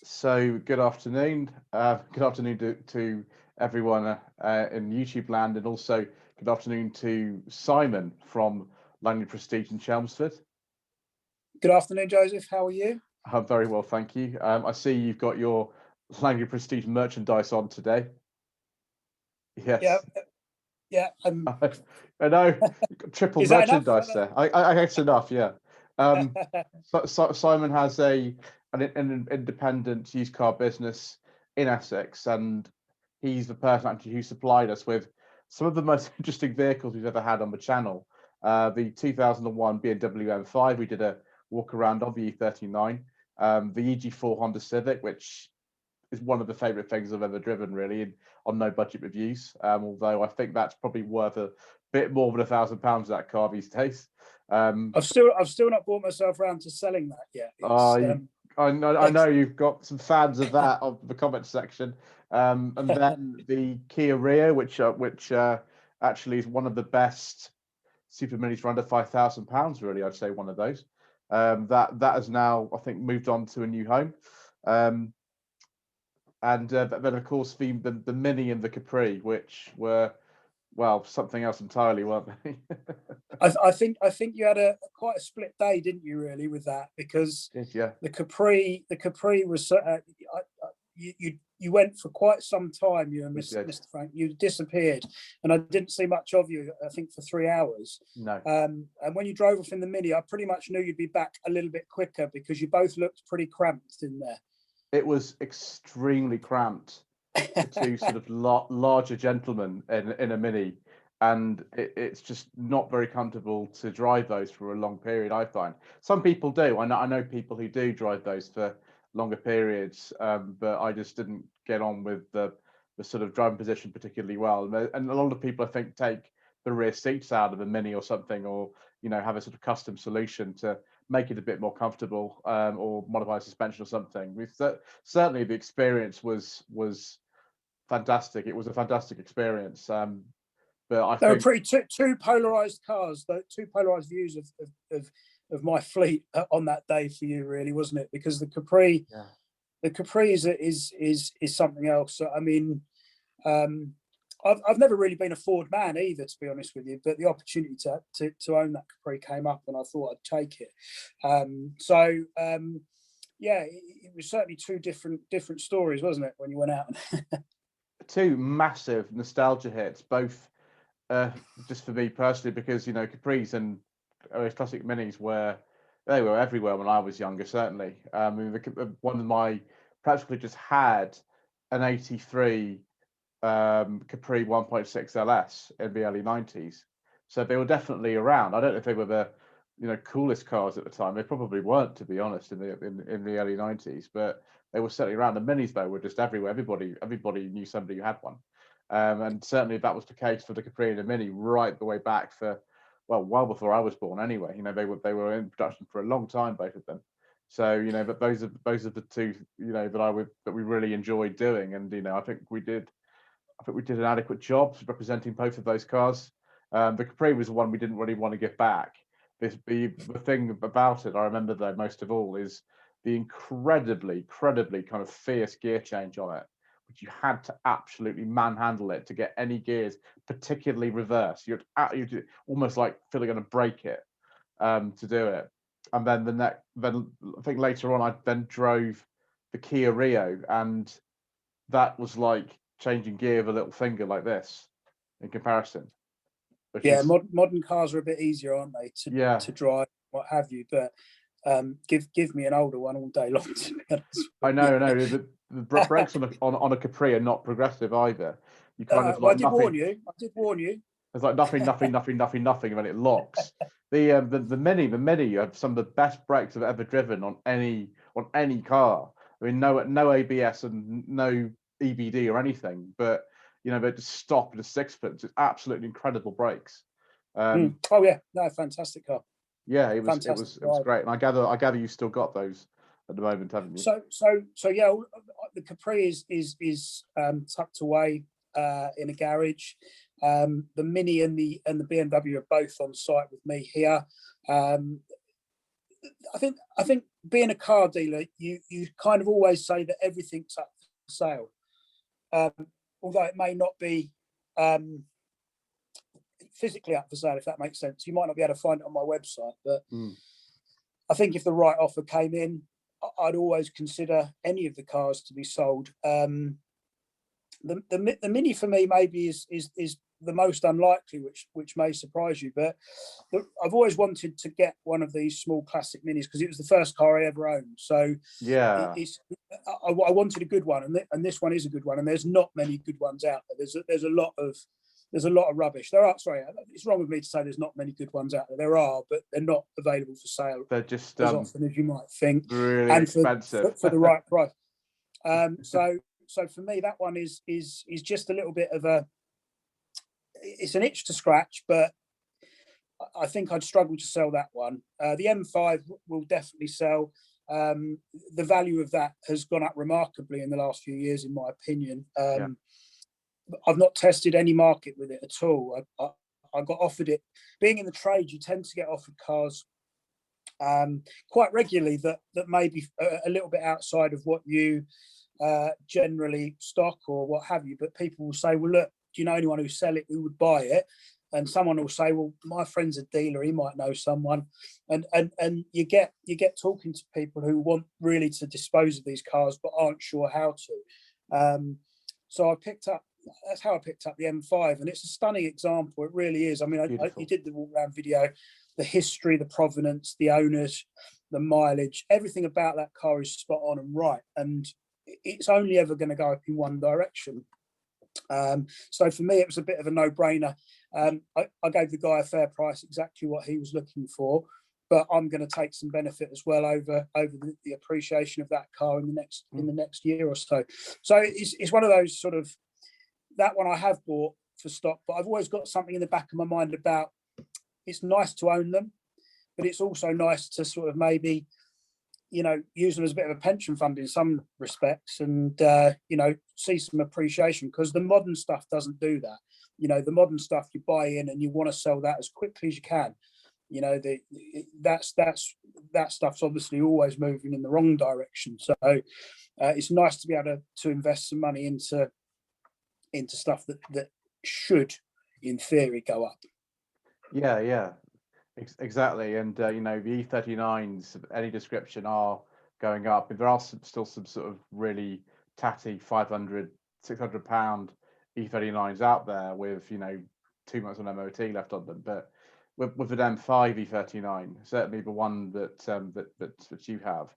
So good afternoon. Good afternoon to everyone in YouTube land, and also good afternoon to Simon from Langley Prestige in Chelmsford. Good afternoon, Joseph. How are you? I'm very well, thank you. I see you've got your Langley Prestige merchandise on today. Yeah, Yes, yeah. I know. You've got triple Is that enough? merchandise there. I guess enough. Yeah. Um, Simon has an independent used car business in Essex, and he's the person actually who supplied us with some of the most interesting vehicles we've ever had on the channel. The 2001 BMW M5, we did a walk around of the E39, the EG4 Honda Civic, which is one of the favorite things I've ever driven, really, on no budget reviews. Although I think that's probably worth a bit more than £1,000 that car these days. I've still not brought myself around to selling that yet. I know you've got some fans of that of the comment section, and then the Kia Rio, which actually is one of the best super minis for under £5,000. Really, I'd say one of those. That has now, I think, moved on to a new home. And then of course the Mini and the Capri, which were, well, something else entirely, weren't they? I think you had quite a split day, didn't you? Really, with that, because Yeah. the Capri was you went for quite some time. You and Mr. Frank, you disappeared, and I didn't see much of you. I think for 3 hours. No. And when you drove off in the Mini, I pretty much knew you'd be back a little bit quicker because you both looked pretty cramped in there. It was extremely cramped for two sort of larger gentlemen in a Mini, and it's just not very comfortable to drive those for a long period. I find some people do. I know people who do drive those for longer periods, but I just didn't get on with the sort of driving position particularly well. And a lot of people, I think, take the rear seats out of a Mini or something, or have a sort of custom solution to make it a bit more comfortable, or modify suspension or something. Certainly the experience was fantastic. It was a fantastic experience. But I They were think pretty two polarized cars, though, two polarized views of my fleet on that day for you, really, wasn't it? Because the Capri, is something else. So, I mean, I've never really been a Ford man either, to be honest with you. But the opportunity to own that Capri came up, and I thought I'd take it. Yeah, it was certainly two different stories, wasn't it, when you went out? Two massive nostalgia hits, both just for me personally, because Capris and classic Minis were everywhere when I was younger. Certainly, one of my practically just had an '83 Capri 1.6 LS in the early '90s, so they were definitely around. I don't know if they were the coolest cars at the time. They probably weren't, to be honest, in the early '90s, but they were certainly around. The Minis, though, were just everywhere. Everybody knew somebody who had one. And certainly that was the case for the Capri and the Mini right the way back well before I was born anyway. They were in production for a long time, both of them. So but those are the two that we really enjoyed doing, and I think we did an adequate job representing both of those cars. The Capri was the one we didn't really want to give back. The thing about it I remember though most of all is the incredibly kind of fierce gear change on it. You had to absolutely manhandle it to get any gears, particularly reverse. You're almost like feeling going to break it to do it. And then I think later on I then drove the Kia Rio, and that was like changing gear with a little finger like this in comparison. Yeah, modern cars are a bit easier, aren't they, to drive, what have you? But give me an older one all day long. To be honest, I know. The brakes on a Capri are not progressive either. You kind of like I did warn you. There's like nothing, and then it locks. The Mini, you have some of the best brakes I've ever driven on any car. I mean, no ABS and no EBD or anything, but they just stop at a sixpence. It's absolutely incredible brakes. Oh yeah, no, fantastic car. Yeah, it was great, and I gather you still got those at the moment, haven't you? So yeah, the Capri is tucked away in a garage. The Mini and the BMW are both on site with me here. I think being a car dealer, you kind of always say that everything's up for sale, although it may not be physically up for sale, if that makes sense. You might not be able to find it on my website, but I think if the right offer came in, I'd always consider any of the cars to be sold. The Mini for me maybe is the most unlikely, which may surprise you, but I've always wanted to get one of these small classic Minis because it was the first car I ever owned. So yeah, I wanted a good one, and this one is a good one. And there's not many good ones out there. There's a lot of rubbish. There are. Sorry, it's wrong of me to say there's not many good ones out there. There are, but they're not available for sale. They're just as often as you might think, really and expensive for the right price. So for me, that one is just a little bit of it's an itch to scratch, but I think I'd struggle to sell that one. The M5 will definitely sell. The value of that has gone up remarkably in the last few years, in my opinion. I've not tested any market with it at all. I got offered it. Being in the trade, you tend to get offered cars quite regularly that may be a little bit outside of what you generally stock or what have you. But people will say, well, look, do you know anyone who sell it who would buy it? And someone will say, well, my friend's a dealer, he might know someone. And you get talking to people who want really to dispose of these cars but aren't sure how to. So that's how I picked up the M5, and it's a stunning example. It really is. I mean, you did the walk around video, the history, the provenance, the owners, the mileage, everything about that car is spot on and right. And it's only ever going to go up in one direction. So for me, it was a bit of a no-brainer. I gave the guy a fair price, exactly what he was looking for, but I'm going to take some benefit as well over the appreciation of that car in the next year or so. So it's one of those sort of, that one I have bought for stock, but I've always got something in the back of my mind about, it's nice to own them, but it's also nice to sort of maybe, use them as a bit of a pension fund in some respects, and see some appreciation, because the modern stuff doesn't do that. The modern stuff, you buy in and you want to sell that as quickly as you can. That stuff's obviously always moving in the wrong direction. So it's nice to be able to invest some money into stuff that should, in theory, go up. Yeah, exactly. And the E39s of any description are going up. There are still some sort of really tatty 500, 600 pound E39s out there with 2 months on MOT left on them. But with an M5 E39, certainly the one that you have,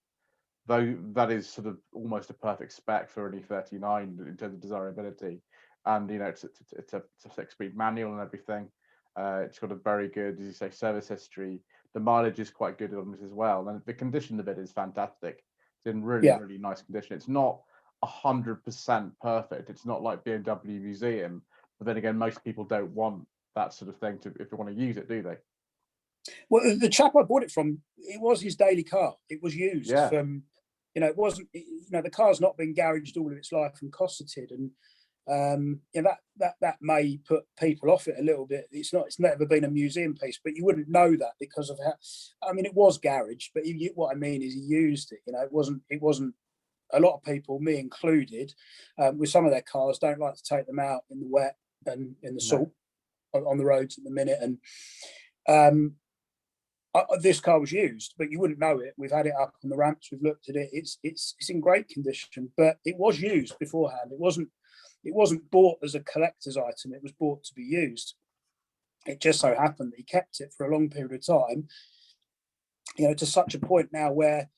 though, that is sort of almost a perfect spec for an E39 in terms of desirability. And it's a 6-speed manual and everything. It's got a very good, as you say, service history. The mileage is quite good on this as well, and the condition of it is fantastic. It's in really nice condition. It's not 100% perfect. It's not like BMW Museum, but then again, most people don't want that sort of thing if they want to use it, do they? Well, the chap I bought it from, it was his daily car. It was used from, it wasn't, the car's not been garaged all of its life and cosseted, and that may put people off it a little bit. It's never been a museum piece, but you wouldn't know that because of how. I mean, it was garaged, but what I mean is he used it. It wasn't. A lot of people, me included, with some of their cars, don't like to take them out in the wet and in the salt on the roads at the minute. And this car was used, but you wouldn't know it. We've had it up on the ramps. We've looked at it. It's in great condition, but it was used beforehand. It wasn't bought as a collector's item. It was bought to be used. It just so happened that he kept it for a long period of time, to such a point now where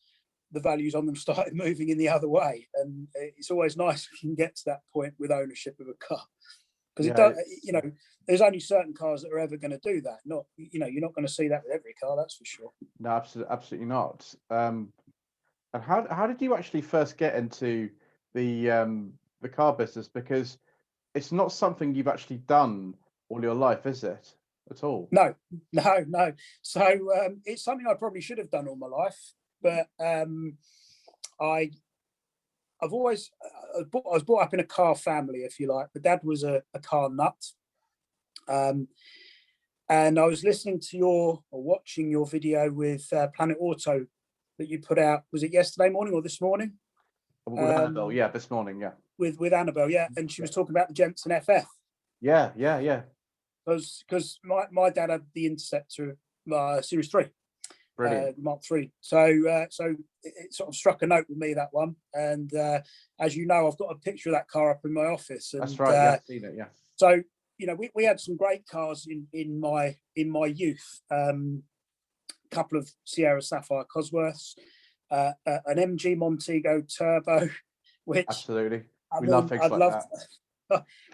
the values on them started moving in the other way. And it's always nice if you can get to that point with ownership of a car, because it does, there's only certain cars that are ever going to do that. You're not going to see that with every car, that's for sure. No, absolutely not. And how did you actually first get into the car business? Because it's not something you've actually done all your life, is it? At all? No. So it's something I probably should have done all my life, but I was brought up in a car family, if you like. My dad was a car nut. And I was listening to or watching your video with Planet Auto that you put out. Was it yesterday morning or this morning? With Annabelle, yeah, this morning, yeah. With Annabelle, yeah, and she was talking about the Jensen FF. Yeah. Because my dad had the Interceptor Series 3. Mark III. So it sort of struck a note with me, that one. And as you know, I've got a picture of that car up in my office. And, that's right. Yeah, I've seen it. Yeah. So we had some great cars in my youth. Couple of Sierra Sapphire Cosworths, an MG Montego Turbo, which absolutely we love things like that.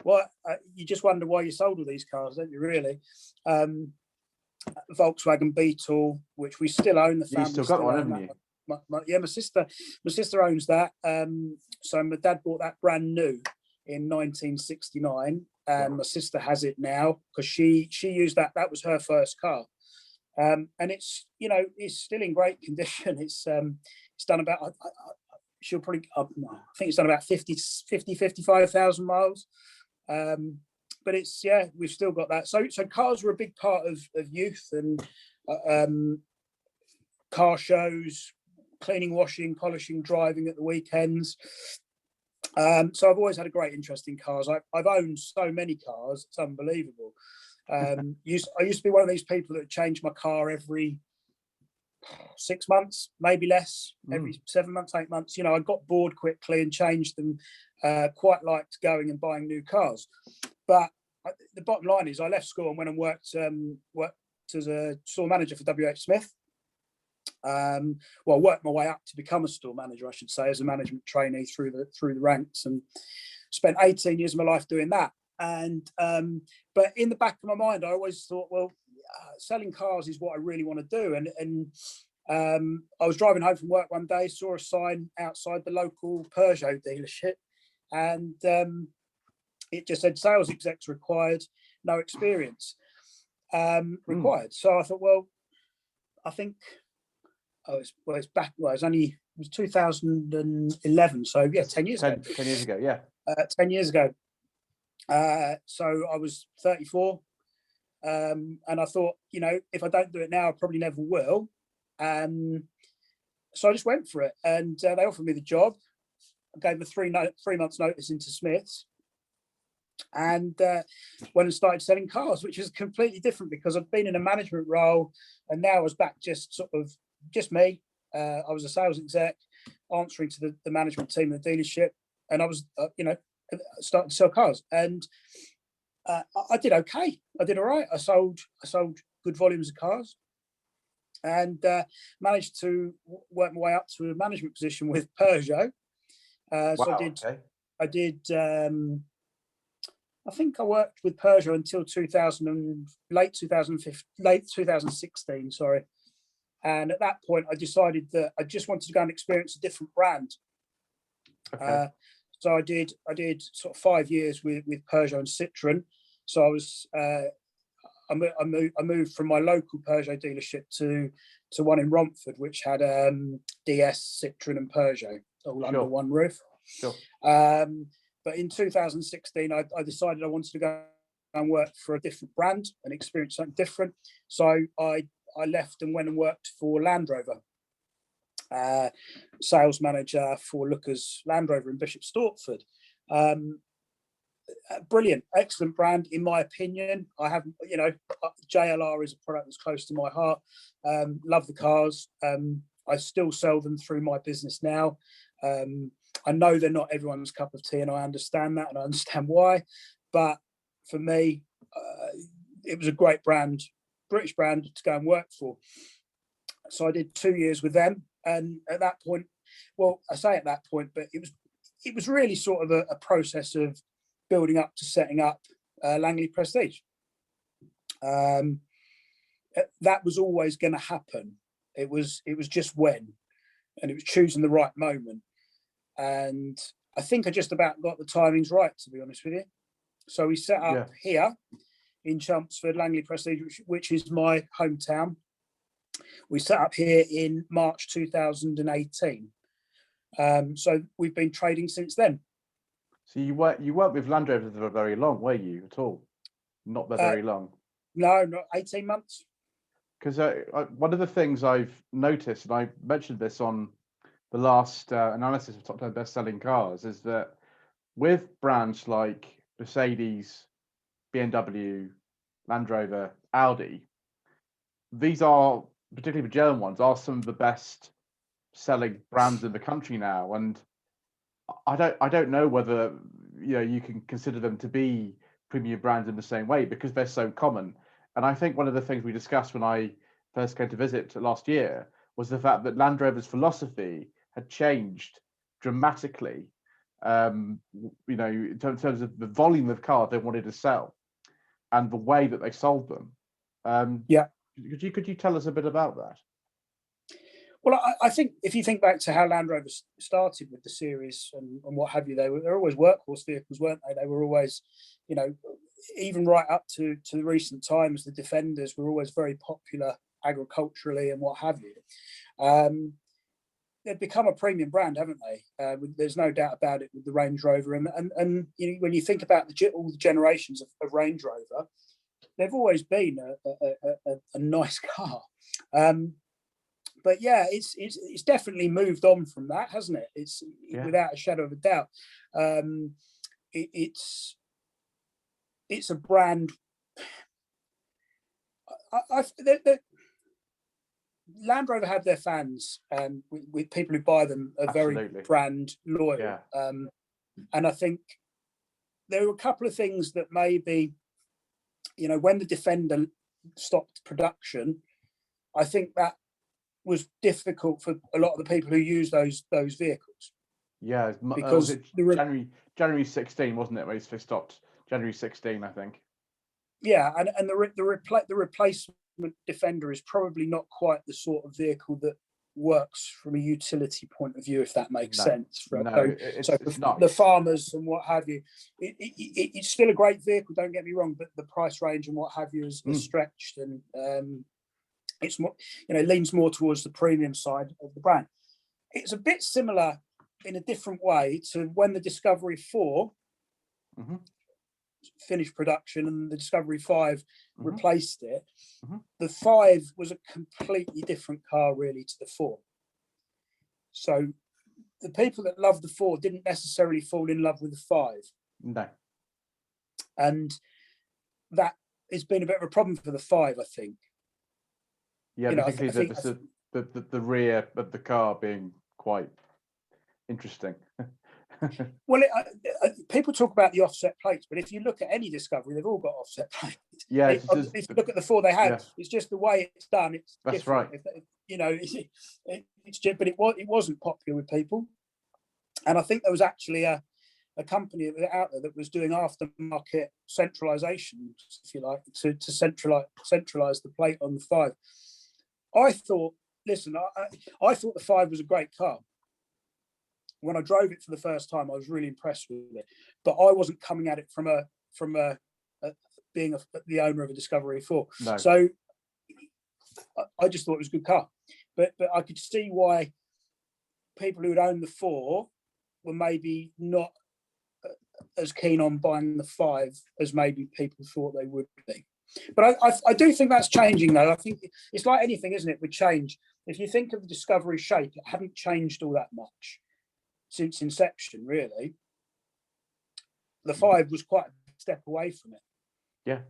Well, you just wonder why you sold all these cars, don't you? Really. Volkswagen Beetle, which we still own. The family you still got one, haven't you? My sister owns that. So my dad bought that brand new in 1969, and my sister has it now because she used that. That was her first car, and it's still in great condition. It's done about she'll probably I think it's done about 55,000 miles. But it's we've still got that. So cars were a big part of youth, and car shows, cleaning, washing, polishing, driving at the weekends. So I've always had a great interest in cars. I've owned so many cars, it's unbelievable. I used to be one of these people that changed my car every 6 months, maybe less, every 7 months, 8 months. I got bored quickly and changed them. Quite liked going and buying new cars. But the bottom line is I left school and went and worked as a store manager for WH Smith. Worked my way up to become a store manager, I should say, as a management trainee through the ranks, and spent 18 years of my life doing that. And but in the back of my mind, I always thought, selling cars is what I really want to do. And I was driving home from work one day, saw a sign outside the local Peugeot dealership, and it just said sales execs required, no experience required. So I thought, I think it was 2011. So 10 years ago. 10 years ago, yeah. 10 years ago. So I was 34. And I thought, if I don't do it now, I probably never will. So I just went for it, and they offered me the job. I gave them 3 months notice into Smith's, and went and started selling cars, which is completely different because I've been in a management role, and now I was back just me. I was a sales exec answering to the management team of the dealership, and I was starting to sell cars, and I did okay. I did all right. I sold good volumes of cars, and managed to work my way up to a management position with Peugeot. I did. I think I worked with Peugeot until late 2016. Sorry, and at that point, I decided that I just wanted to go and experience a different brand. Okay. So I did sort of 5 years with Peugeot and Citroën. So I was I moved from my local Peugeot dealership to one in Romford, which had DS, Citroën, and Peugeot all under one roof. Sure. But in 2016, I decided I wanted to go and work for a different brand and experience something different. So I left and went and worked for Land Rover, sales manager for Lookers Land Rover in Bishop Stortford. Brilliant, excellent brand in my opinion. I have, JLR is a product that's close to my heart. Love the cars. I still sell them through my business now. I know they're not everyone's cup of tea, and I understand that, and I understand why. But for me, it was a great brand, British brand to go and work for. So I did 2 years with them, and at that point, I say at that point, but it was really sort of a process of building up to setting up Langley Prestige. That was always going to happen. It was just when, and it was choosing the right moment. And I think I just about got the timings right, to be honest with you. So we set up here in Chelmsford, Langley Prestige, which is my hometown. We set up here in March 2018. So we've been trading since then. So you weren't with Land Rover for very long, were you, at all? Not very long. No, not 18 months. Because one of the things I've noticed, and I mentioned this on the last analysis of top 10 best-selling cars, is that with brands like Mercedes, BMW, Land Rover, Audi, these are, particularly the German ones, are some of the best selling brands in the country now. And I don't know whether you can consider them to be premium brands in the same way because they're so common. And I think one of the things we discussed when I first came to visit last year was the fact that Land Rover's philosophy had changed dramatically. In terms of the volume of cars they wanted to sell and the way that they sold them. Yeah. Could you tell us a bit about that? Well, I think if you think back to how Land Rover started with the series and what have you, they're always workhorse vehicles, weren't they? They were always, even right up to the recent times, the Defenders were always very popular agriculturally and what have you. They've become a premium brand, haven't they? There's no doubt about it with the Range Rover. And when you think about all the generations of Range Rover, they've always been a nice car. But yeah, it's definitely moved on from that, hasn't it? It's without a shadow of a doubt. It's a brand. Land Rover have their fans, with people who buy them are very brand loyal. Yeah. And I think there were a couple of things that maybe, when the Defender stopped production, I think that was difficult for a lot of the people who use those vehicles. Yeah, because January 16, wasn't it? When they stopped January 16, I think. Yeah, and the replacement Defender is probably not quite the sort of vehicle that works from a utility point of view, if that makes sense. Right? No, so it's not. The farmers and what have you, it's still a great vehicle. Don't get me wrong, but the price range and what have you is stretched, and it's more, leans more towards the premium side of the brand. It's a bit similar in a different way to when the Discovery 4 finished production and the Discovery 5 replaced it. The 5 was a completely different car, really, to the 4. So the people that love the 4 didn't necessarily fall in love with the 5. No. And that has been a bit of a problem for the 5, I think. Yeah, particularly the rear of the car being quite interesting. Well, people talk about the offset plates, but if you look at any Discovery, they've all got offset plates. Yeah, if you look at the 4 they had, it's just the way it's done. It's that's different. Right. It's just, but it wasn't popular with people, and I think there was actually a company out there that was doing aftermarket centralization, if you like, to centralize the plate on the 5. I thought I thought the 5 was a great car. When I drove it for the first time, I was really impressed with it, but I wasn't coming at it from being the owner of a Discovery 4. No. So I just thought it was a good car, but I could see why people who had owned the 4 were maybe not as keen on buying the 5 as maybe people thought they would be. But I do think that's changing, though. I think it's like anything, isn't it, with change. If you think of the Discovery shape, it hadn't changed all that much since inception, really. The 5 was quite a step away from it. Yeah.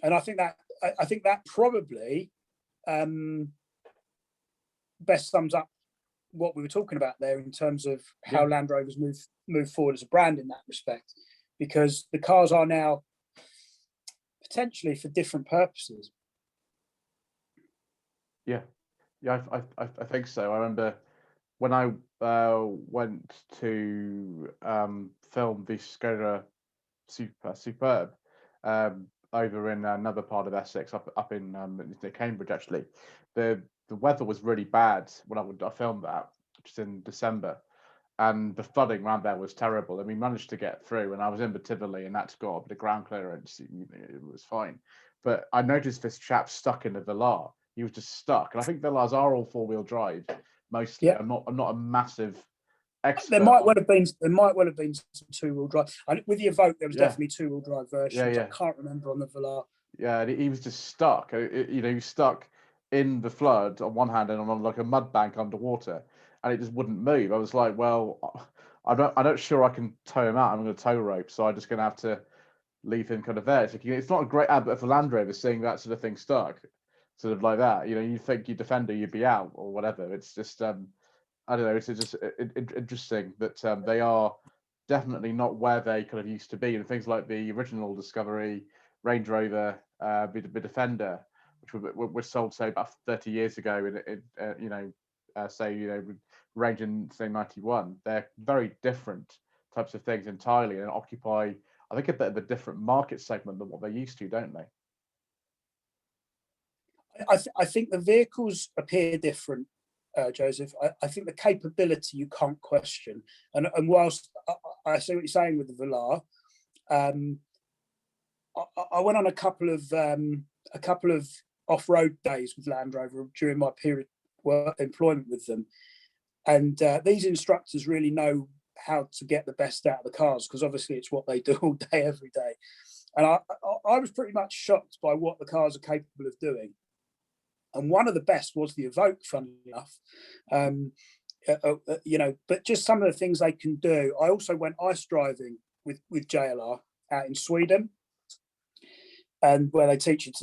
And I think that probably best sums up what we were talking about there in terms of how Land Rovers move forward as a brand in that respect, because the cars are now potentially for different purposes. Yeah, I think so. I remember when I went to film the Skoda Superb over in another part of Essex, up in near Cambridge, actually. The weather was really bad when I filmed that, which is in December, and the flooding around there was terrible. And we managed to get through, and I was in the Tivoli, and that's got a bit of ground clearance. It was fine, but I noticed this chap stuck in the Velar. He was just stuck, and I think Velars are all 4-wheel drive mostly. Yeah. I'm not a massive expert. There might well have been some 2-wheel drive. With the Evoque, there was definitely 2-wheel drive versions. I can't remember on the Velar, Yeah, and he was just stuck. You know, he was stuck in the flood on one hand and on like a mud bank underwater, and it just wouldn't move. I was like, well, I'm not sure I can tow him out. I'm going to tow rope, so I'm just going to have to leave him kind of there. It's not a great advert for Land Rover seeing that sort of thing stuck, sort of like that. You know, you think your Defender, you'd be out or whatever. It's just, I don't know. It's just interesting that they are definitely not where they kind of used to be, and things like the original Discovery, Range Rover, the Defender, which were sold say about 30 years ago, you know, say range in say 91. They're very different types of things entirely, and occupy, I think, a bit of a different market segment than what they used to, don't they? I think the vehicles appear different, Joseph. I think the capability you can't question. And whilst I see what you're saying with the Velar, I went on a couple of off-road days with Land Rover during my period employment with them, and these instructors really know how to get the best out of the cars, because obviously it's what they do all day, every day. And I was pretty much shocked by what the cars are capable of doing. And one of the best was the Evoque, funnily enough. You know, but just some of the things they can do. I also went ice driving with JLR out in Sweden, and where they teach you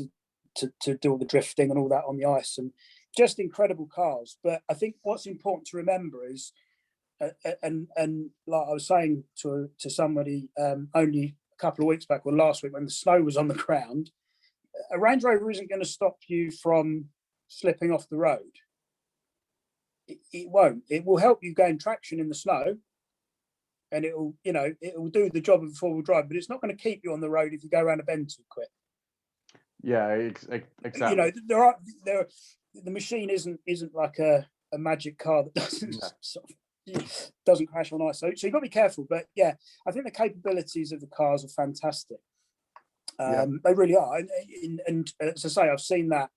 to do all the drifting and all that on the ice, and just incredible cars. But I think what's important to remember is, and like I was saying to somebody only a couple of weeks back or last week when the snow was on the ground, a Range Rover isn't going to stop you from slipping off the road. It won't. It will help you gain traction in the snow, and it will do the job of a four-wheel drive, but it's not going to keep you on the road if you go around a bend too quick. Yeah, exactly. You know, the machine isn't like a magic car that doesn't crash on ice. So you've got to be careful. But yeah, I think the capabilities of the cars are fantastic. They really are. And as I say, I've seen that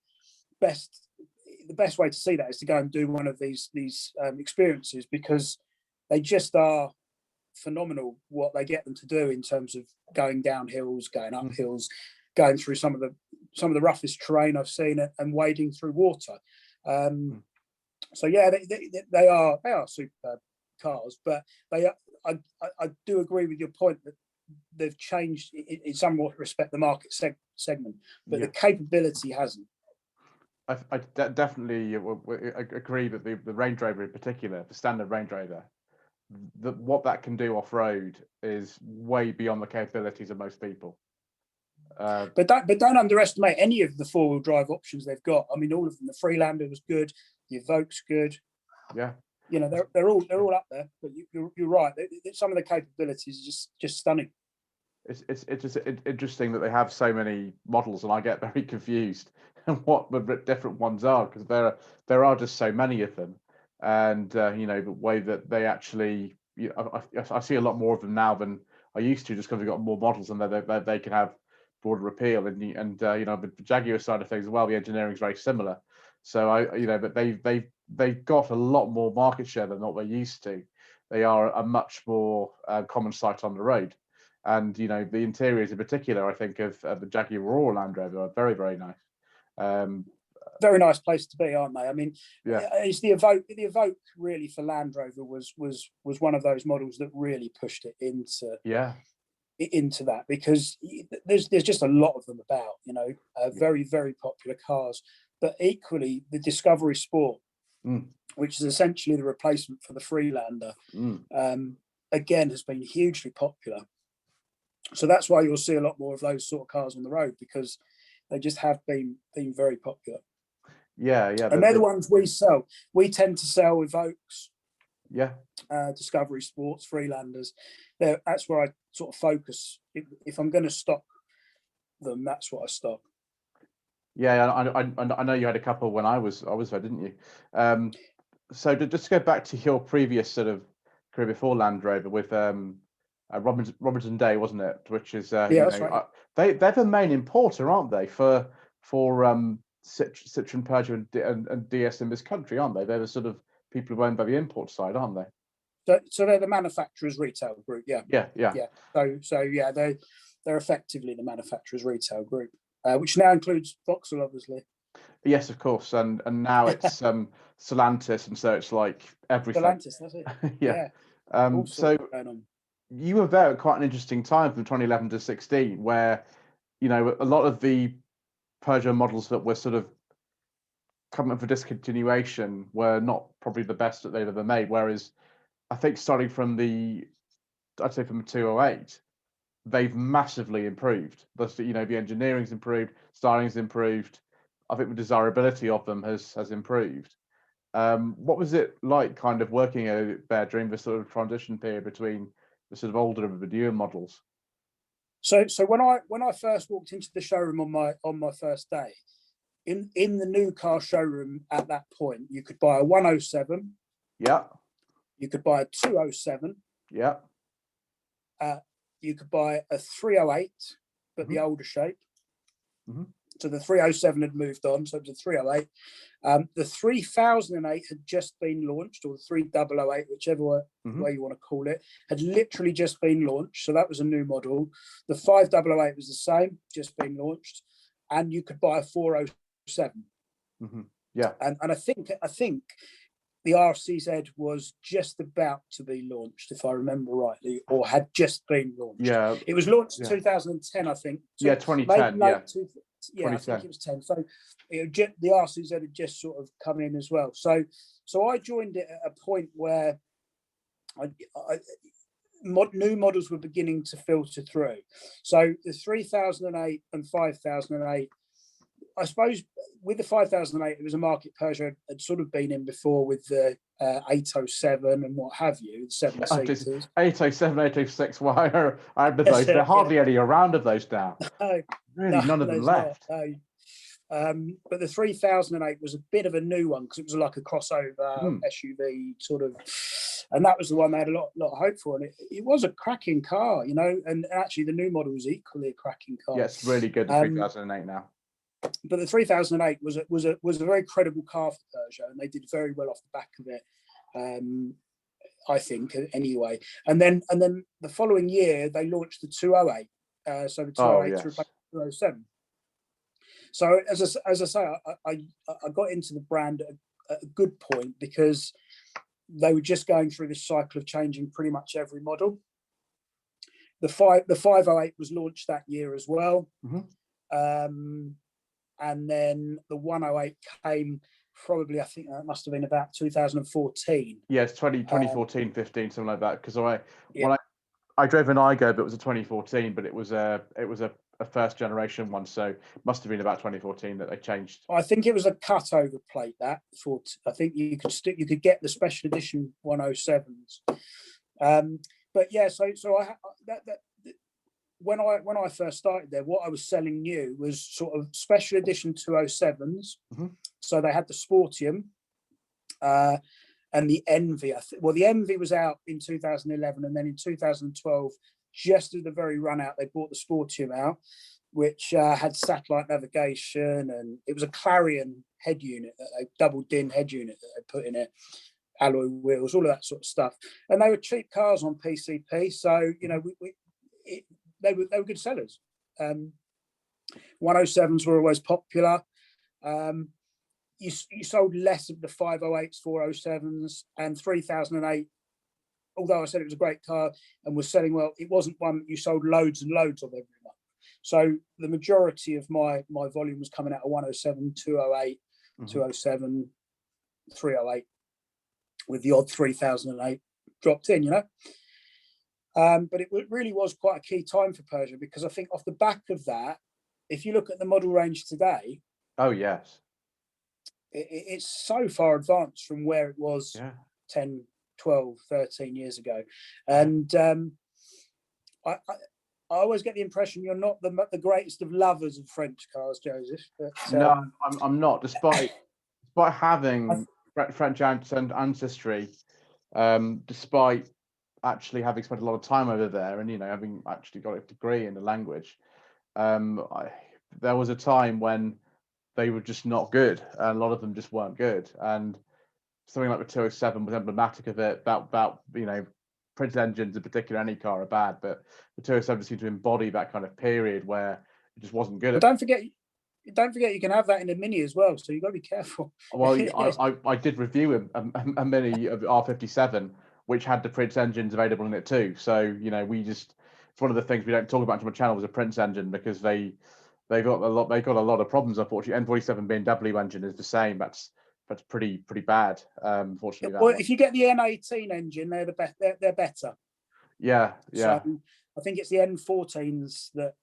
the best way to see that is to go and do one of these experiences, because they just are phenomenal what they get them to do in terms of going down hills, going up hills, going through some of the roughest terrain I've seen, and wading through water. So yeah, they are superb cars, but I do agree with your point that they've changed in somewhat respect the market segment, but the capability hasn't. I definitely agree that the Range Rover in particular, the standard Range Rover, what that can do off road is way beyond the capabilities of most people. But don't underestimate any of the four-wheel drive options they've got. I mean, all of them. The Freelander was good. The Evoque's good. Yeah. You know, they're all up there. But you're right. Some of the capabilities are just stunning. It's just interesting that they have so many models, and I get very confused what the different ones are, because there are just so many of them, and you know, the way that they actually, I see a lot more of them now than I used to, just because we've got more models and they can have broader appeal, and you know, the Jaguar side of things as well, the engineering is very similar. So but they've got a lot more market share than what they used to. They are a much more common sight on the road. And you know, the interiors in particular, I think, of the Jaguar or Land Rover are very, very nice. Very nice place to be, aren't they? I mean, yeah, it's the Evoque. The Evoque really for Land Rover was one of those models that really pushed it into that, because there's just a lot of them about. You know, very, very popular cars. But equally, the Discovery Sport, which is essentially the replacement for the Freelander, again has been hugely popular. So that's why you'll see a lot more of those sort of cars on the road, because they just have been very popular. Yeah. And they're the ones we sell. We tend to sell Evoques, Discovery Sports, Freelanders. That's where I sort of focus. If I'm going to stock them, that's what I stock. Yeah, I know you had a couple when I was there, didn't you? So just to go back to your previous sort of career before Land Rover with Robinson Day, wasn't it? Which is that's right. They're the main importer, aren't they, for Citroen, Peugeot, and DS in this country, aren't they? They're the sort of people who owned by the import side, aren't they? So they're the manufacturers retail group, yeah. Yeah. So yeah, they're effectively the manufacturers retail group. which now includes Vauxhall, obviously. Yes, of course, and now it's Stellantis, and so it's like everything. Stellantis, that's it. Yeah. All So sorts going on. you were there at quite an interesting time from 2011 to 16, where a lot of the Peugeot models that were sort of coming up for discontinuation were not probably the best that they've ever made. Whereas I think starting from I'd say from the 208, they've massively improved. The engineering's improved, styling's improved. I think the desirability of them has improved. What was it like, kind of working there during the sort of transition period between the sort of older and the newer models? So when I first walked into the showroom on my first day, in the new car showroom at that point, you could buy a 107. Yeah. You could buy a 207. Yeah. You could buy a 308, but the older shape. So the 307 had moved on, so it was a 308. The 3008 had just been launched, or the 3008, whichever way you want to call it, had literally just been launched. So that was a new model. The 5008 was the same, just been launched, and you could buy a 407. Yeah, and I think the RCZ was just about to be launched, if I remember rightly, or had just been launched. Yeah, it was launched in 2010, I think. Yeah, 2010. Yeah. I think it was 10. So the RCZ had just sort of come in as well. So I joined it at a point where new models were beginning to filter through. So the 3008 and 5008, I suppose with the 5008, it was a market Peugeot had sort of been in before with the 807 and what have you, the 7-seaters. 807, 806, why are those? There are hardly any around of those now. Really, none of them left. But the 3008 was a bit of a new one because it was like a crossover SUV sort of, and that was the one they had a lot of hope for. And it was a cracking car, and actually the new model was equally a cracking car. Yeah, it's really good, the 3008 now. But the 3008 was a very credible car for Peugeot, and they did very well off the back of it. I think anyway. And then the following year they launched the 208. So the 208 to replace the 207. So as I say, I got into the brand at a good point because they were just going through this cycle of changing pretty much every model. The 508 was launched that year as well. And then the 108 came probably, I think that must have been about 2014. Yes, 2014, 15, something like that. Because when I drove an Igo, but it was a 2014, but it was a first generation one, so it must have been about 2014 that they changed. I think it was a cutover plate that. I think you could get the special edition 107s. But yeah, so when I first started there, what I was selling new was sort of special edition 207s. So they had the Sportium and the Envy. The Envy was out in 2011, and then in 2012, just at the very run out, they brought the Sportium out, which had satellite navigation, and it was a Clarion head unit, a double din head unit that they put in it, alloy wheels, all of that sort of stuff. And they were cheap cars on PCP, so they were good sellers. 107s were always popular. You sold less of the 508s, 407s, and 3008. Although I said it was a great car and was selling well, it wasn't one you sold loads and loads of every month. So the majority of my volume was coming out of 107, 208, 207, 308, with the odd 3008 dropped in, But it really was quite a key time for Peugeot, because I think off the back of that, if you look at the model range today, oh yes, it's so far advanced from where it was 10, 12, 13 years ago. And I always get the impression you're not the greatest of lovers of French cars, Joseph. But, no, I'm not, despite having French ancestry, despite actually having spent a lot of time over there, and having actually got a degree in the language. There was a time when they were just not good, and a lot of them just weren't good, and something like the 207 was emblematic of it. About printed engines in particular, any car are bad, but the 207 seemed to embody that kind of period where It just wasn't good. But don't forget, you can have that in a Mini as well. So you've got to be careful. Well, I did review a Mini of R57, which had the Prince engines available in it too. So, you know, it's one of the things we don't talk about on my channel was a Prince engine, because they got a lot of problems, unfortunately. N47 BMW engine is the same. That's pretty bad, unfortunately. Well, if you get the N18 engine, they're they're better. Yeah. So I think it's the N14s that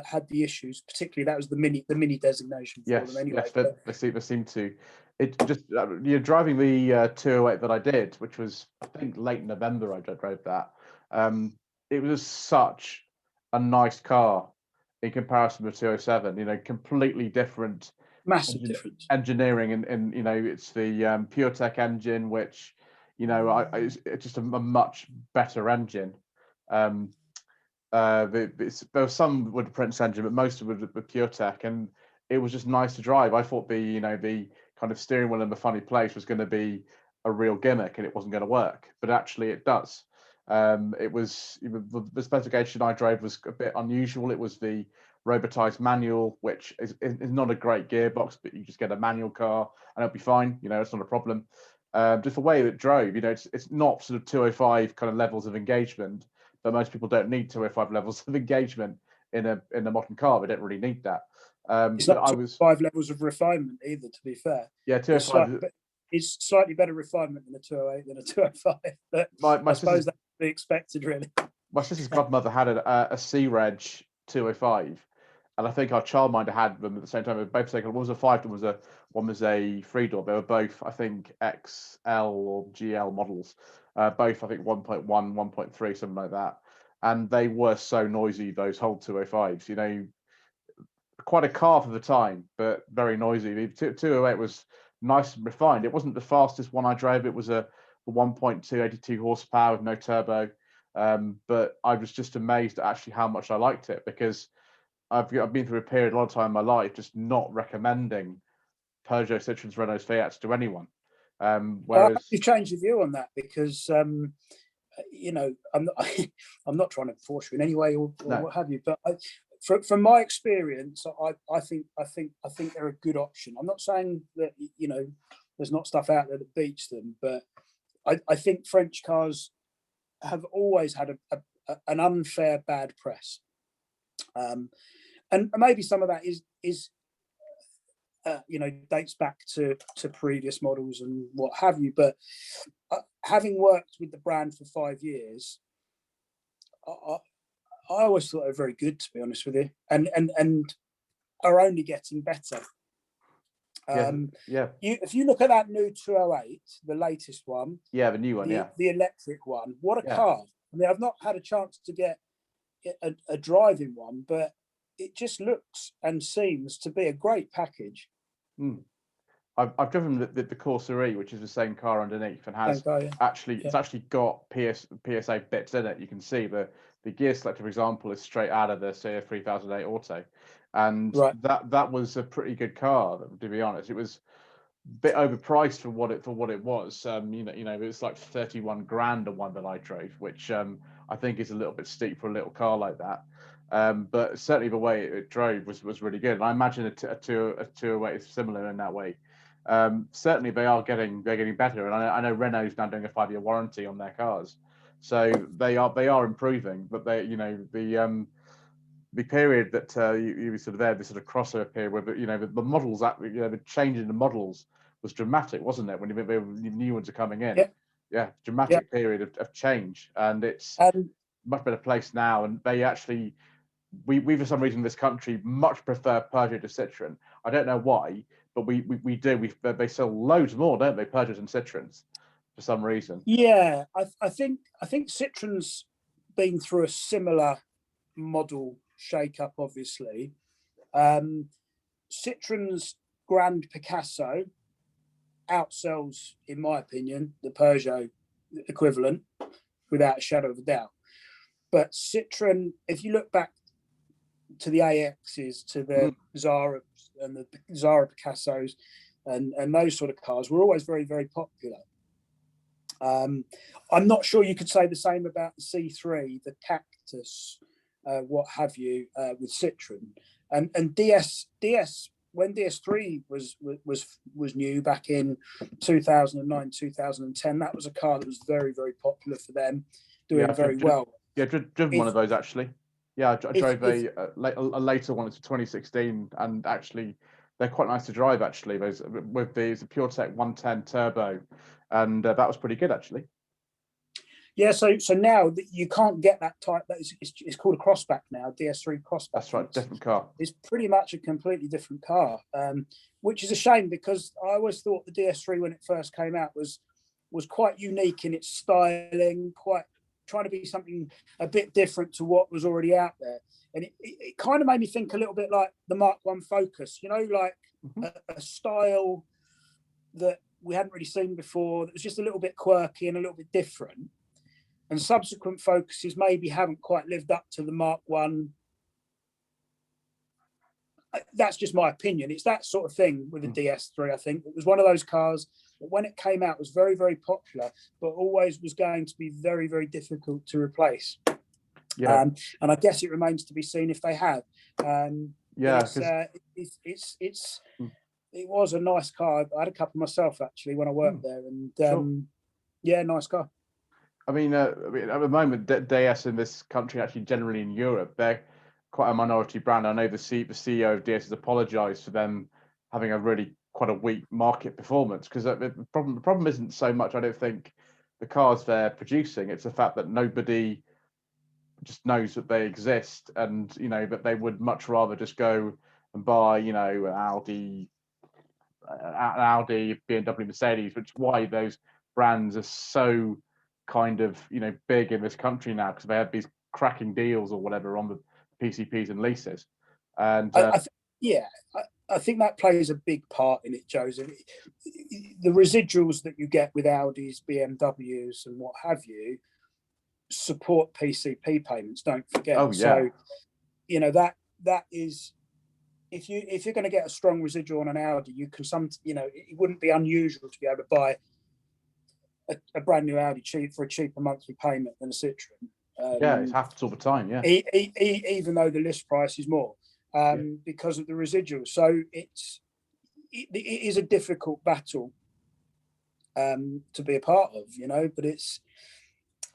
had the issues. Particularly, that was the mini designation for them anyway. Yes, they seem to. It just you're driving the 208 that I did, which was, I think, late November. I drove that. It was such a nice car in comparison to 207. You know, completely different. Massive difference. Engineering, and you know, it's the PureTech engine, which, you know, it's just a much better engine. There was some with the Prince engine, but most of it with PureTech, and it was just nice to drive. I thought the kind of steering wheel in the funny place was going to be a real gimmick, and it wasn't going to work, but actually it does. It was the specification I drove was a bit unusual. It was the robotized manual, which is not a great gearbox, but you just get a manual car and it'll be fine. You know, it's not a problem. Just the way it drove, you know, it's not sort of 205 kind of levels of engagement, but most people don't need 205 levels of engagement in a modern car. They don't really need that. It's not 5 levels of refinement either, to be fair. Yeah, 205. It's slightly better refinement than a 208 than a 205. But I suppose that's to be expected, really. My sister's godmother had a C-Reg 205, and I think our childminder had them at the same time. They were both second. One was a 5 door, one was a 3-door. They were both, I think, XL or GL models. Both, I think, 1.1, 1.3, something like that. And they were so noisy, those whole 205s. You know, quite a car for the time, but very noisy. The 208 was nice and refined. It wasn't the fastest one I drove. It was a 1.2, 82 horsepower with no turbo. But I was just amazed at actually how much I liked it, because I've been through a period a lot of time in my life just not recommending Peugeot, Citroens, Renaults, Fiats to anyone. Whereas you've changed your view on that, because you know, I'm not trying to force you in any way or what have you, but from my experience, I think they're a good option. I'm not saying that, you know, there's not stuff out there that beats them, but I think French cars have always had an unfair bad press, and maybe some of that is you know, dates back to previous models and what have you. But having worked with the brand for 5 years, I always thought they were very good, to be honest with you, and are only getting better. If you look at that new 208, the latest one, the new one, the electric one, what a car! I mean, I've not had a chance to get a driving one, but it just looks and seems to be a great package. I've driven the Corsa E, which is the same car underneath, and has it's actually got PSA bits in it. You can see the gear selector, for example, is straight out of the CF 3008 Auto, and that was a pretty good car, to be honest. It was a bit overpriced for what it was. You know, it was like 31 grand, the one that I drove, which I think is a little bit steep for a little car like that. But certainly the way it drove was really good. And I imagine a 208 is similar in that way. Certainly they're getting better, and I know Renault's now doing a 5-year warranty on their cars, so they are improving. But they, you know, the period that you were sort of there, the sort of crossover period where, you know, the models, you know, the change in the models was dramatic, wasn't it? When the new ones are coming in, dramatic period of change, and it's much better place now. And they actually, we for some reason in this country much prefer Peugeot to Citroen. I don't know why, but we do. They sell loads more, don't they, Peugeots and Citroens, for some reason. Yeah, I think Citroen's been through a similar model shake-up, obviously. Citroen's Grand Picasso outsells, in my opinion, the Peugeot equivalent, without a shadow of a doubt. But Citroen, if you look back to the AXs, to the Zara and the Zara Picassos and those sort of cars, were always very, very popular. I'm not sure you could say the same about the C3, the Cactus, what have you, with Citroen. And DS when DS3 was new back in 2009, 2010, that was a car that was very, very popular for them, doing very well. Yeah, driven one of those actually. Yeah, I drove a later one. It's 2016, and actually they're quite nice to drive. Actually, those with the PureTech 110 turbo, and that was pretty good actually. Yeah, so now you can't get that type. It's called a crossback now, DS3 crossback. That's right, different car. It's pretty much a completely different car, which is a shame because I always thought the DS3 when it first came out was quite unique in its styling, quite trying to be something a bit different to what was already out there. And it kind of made me think a little bit like the Mark I Focus, you know, like a style that we hadn't really seen before, that was just a little bit quirky and a little bit different. And subsequent focuses maybe haven't quite lived up to the Mark I. That's just my opinion. It's that sort of thing with the DS3, I think. It was one of those cars that when it came out was very, very popular, but always was going to be very, very difficult to replace. Yeah. And I guess it remains to be seen if they have. Yeah. It was a nice car. I had a couple myself, actually, when I worked there. And yeah, nice car. I mean, at the moment, DS in this country, actually generally in Europe, they're quite a minority brand. I know the CEO of DS has apologised for them having quite a weak market performance, because the problem isn't so much, I don't think, the cars they're producing. It's the fact that nobody just knows that they exist, and that they would much rather just go and buy an Audi, BMW, Mercedes, which why those brands are so kind of big in this country now, because they have these cracking deals or whatever on the PCPs and leases. And I think that plays a big part in it, Joseph. The residuals that you get with Audis, BMWs, and what have you support PCP payments. Don't forget. Oh yeah. So that is, if you're going to get a strong residual on an Audi, you can it wouldn't be unusual to be able to buy a brand new Audi for a cheaper monthly payment than a Citroen. It happens all the time. Yeah. Even though the list price is more, because of the residual. So it is a difficult battle to be a part of, But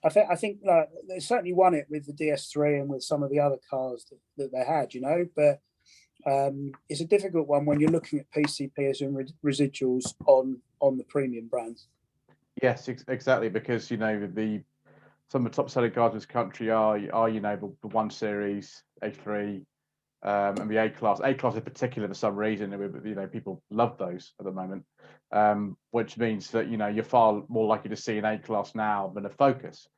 I think they certainly won it with the DS3 and with some of the other cars that they had, But it's a difficult one when you're looking at PCPs and residuals on the premium brands. Yes, exactly, because some of the top selling cars in this country are the 1 Series, A3, and the A Class. A Class in particular, for some reason, people love those at the moment, which means that you're far more likely to see an A Class now than a Focus,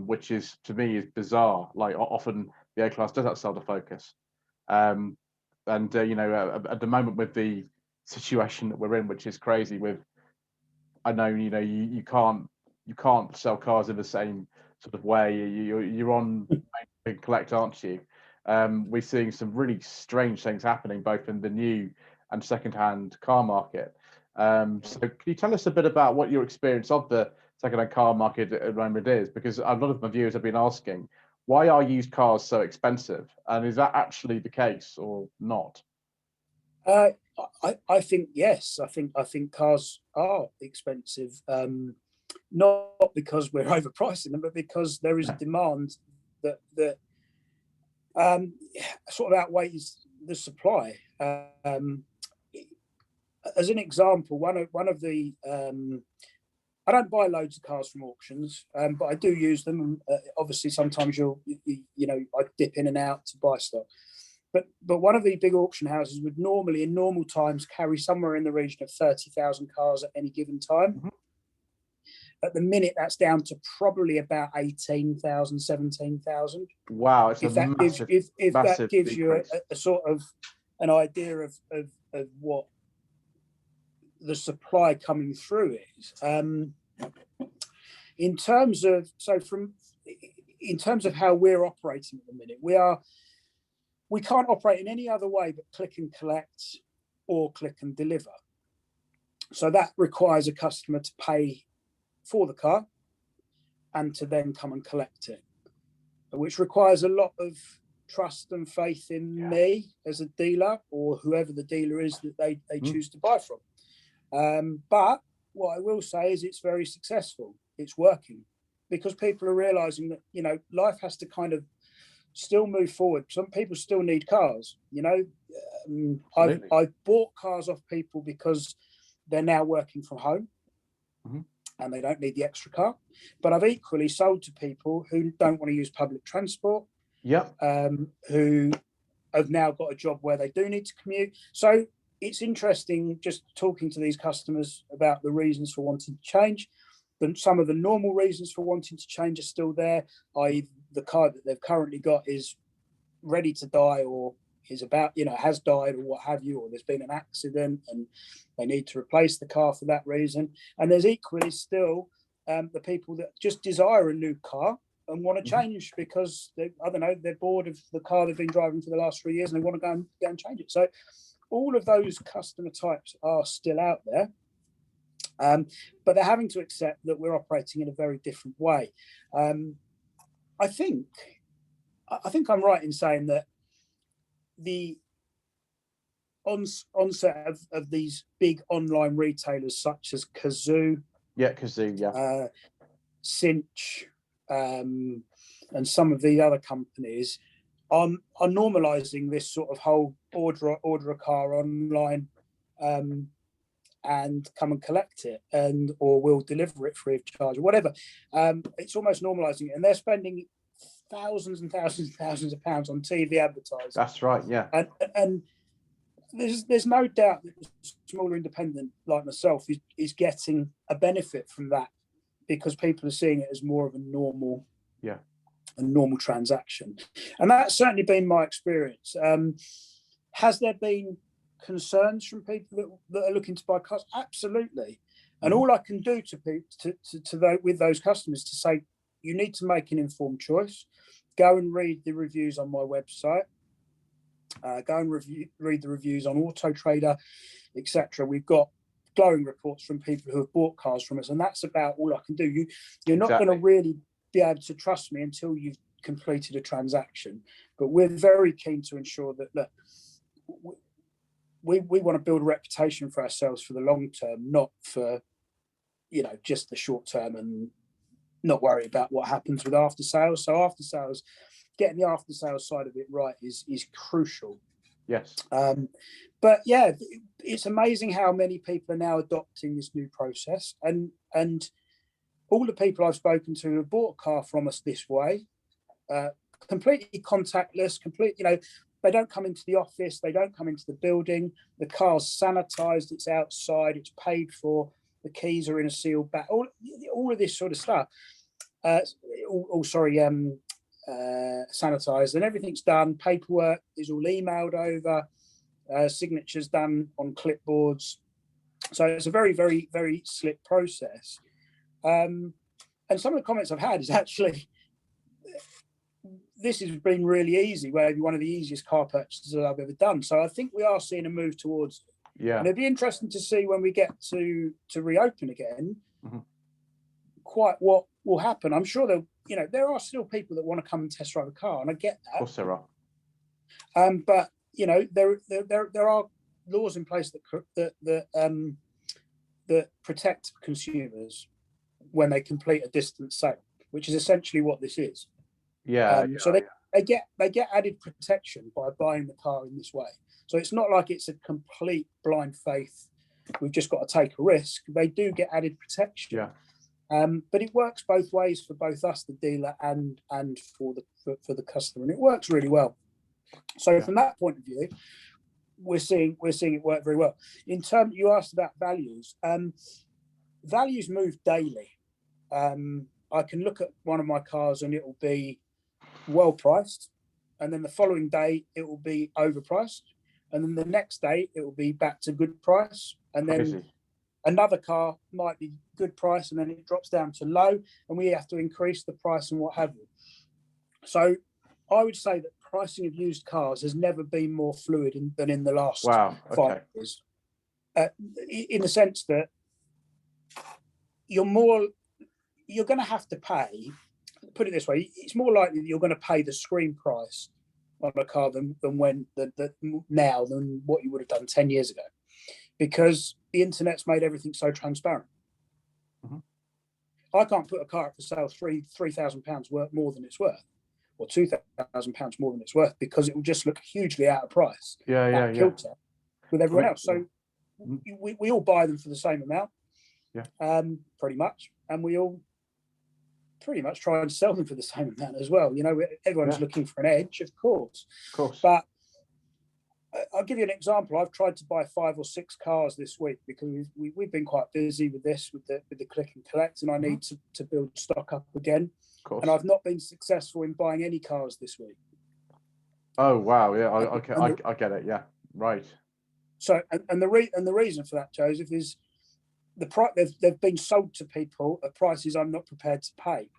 which is, to me, is bizarre. Like, often the A Class does outsell the Focus, and at the moment with the situation that we're in, which is crazy, with I know you can't sell cars in the same sort of way. You're on Big Collect, aren't you? We're seeing some really strange things happening both in the new and second-hand car market. So can you tell us a bit about what your experience of the second-hand car market at the moment is? Because a lot of my viewers have been asking, why are used cars so expensive? And is that actually the case or not? I think yes. I think cars are expensive, not because we're overpricing them, but because there is a demand that sort of outweighs the supply. As an example, one of the I don't buy loads of cars from auctions, but I do use them. Obviously, sometimes I dip in and out to buy stock. But one of the big auction houses would normally, in normal times, carry somewhere in the region of 30,000 cars at any given time. Mm-hmm. At the minute, that's down to probably about 18,000, 17,000. Wow, it's if that gives you a sort of an idea of what the supply coming through is. In terms of how we're operating at the minute, we can't operate in any other way but click and collect or click and deliver. So that requires a customer to pay for the car and to then come and collect it, which requires a lot of trust and faith in me as a dealer, or whoever the dealer is that they choose to buy from. But what I will say is it's very successful. It's working because people are realizing that, you know, life has to kind of still move forward. Some people still need cars, you know. I've bought cars off people because they're now working from home and they don't need the extra car. But I've equally sold to people who don't want to use public transport, who have now got a job where they do need to commute. So it's interesting just talking to these customers about the reasons for wanting to change. Some of the normal reasons for wanting to change are still there, i.e. the car that they've currently got is ready to die, or is about, you know, has died, or what have you, or there's been an accident and they need to replace the car for that reason. And there's equally still the people that just desire a new car and want to change because they're bored of the car they've been driving for the last 3 years and they want to go and change it. So all of those customer types are still out there. But they're having to accept that we're operating in a very different way. I think I'm right in saying that the onset of these big online retailers such as Kazoo, Cinch, and some of the other companies are normalizing this sort of whole order a car online and come and collect it, or we'll deliver it free of charge or whatever. It's almost normalizing it, and they're spending thousands and thousands and thousands of pounds on TV advertising. That's right, yeah. And there's no doubt that a smaller independent like myself is getting a benefit from that, because people are seeing it as more of a normal transaction. And that's certainly been my experience. Has there been concerns from people that are looking to buy cars? Absolutely. And all I can do with those customers to say, you need to make an informed choice. Go and read the reviews on my website. Go and read the reviews on Auto Trader, etc. We've got glowing reports from people who have bought cars from us, and that's about all I can do. You're not going to really be able to trust me until you've completed a transaction. But we're very keen to ensure that we want to build a reputation for ourselves for the long term, not for, you know, just the short term, and not worry about what happens with after sales. So after sales, getting the after sales side of it right is crucial. Yes. But yeah, it's amazing how many people are now adopting this new process, and all the people I've spoken to who have bought a car from us this way, completely contactless, you know, they don't come into the office, they don't come into the building, the car's sanitized, it's outside, it's paid for, the keys are in a sealed bag, all of this sort of stuff. Sanitized, and everything's done. Paperwork is all emailed over, signatures done on clipboards. So it's a very, very, very slick process. And some of the comments I've had is actually, this has been really easy, maybe one of the easiest car purchases that I've ever done. So I think we are seeing a move towards it. Yeah. And it'd be interesting to see when we get to reopen again, quite what will happen. I'm sure there are still people that want to come and test drive a car, and I get that. Of course there are. But you know, there are laws in place that protect consumers when they complete a distance sale, which is essentially what this is. So they get added protection by buying the car in this way. So it's not like it's a complete blind faith, we've just got to take a risk. They do get added protection. Yeah. But it works both ways for both us, the dealer, and for the customer, and it works really well. So from that point of view, we're seeing it work very well. In terms, you asked about values. Values move daily. I can look at one of my cars and it will be well priced, and then the following day it will be overpriced, and then the next day it will be back to good price, and then another car might be good price and then it drops down to low, and we have to increase the price and what have you. So I would say that pricing of used cars has never been more fluid than in the last 5 years, in the sense that you're going to have to pay, put it this way, it's more likely that you're going to pay the screen price on a car than now than what you would have done 10 years ago, because the internet's made everything so transparent. Mm-hmm. I can't put a car up for sale £3,000 worth more than it's worth, or £2,000 more than it's worth, because it will just look hugely out of price, kilter with everyone else. So we all buy them for the same amount, pretty much, and we all pretty much try and sell them for the same amount as well. You know, everyone's looking for an edge, of course. But I'll give you an example. I've tried to buy 5 or 6 cars this week because we've been quite busy with this, with the click and collect, and I need to build stock up again. And I've not been successful in buying any cars this week. Oh wow, yeah, I get it. Yeah, right. So and the reason for that, Joseph, is the price they've been sold to people at prices I'm not prepared to pay.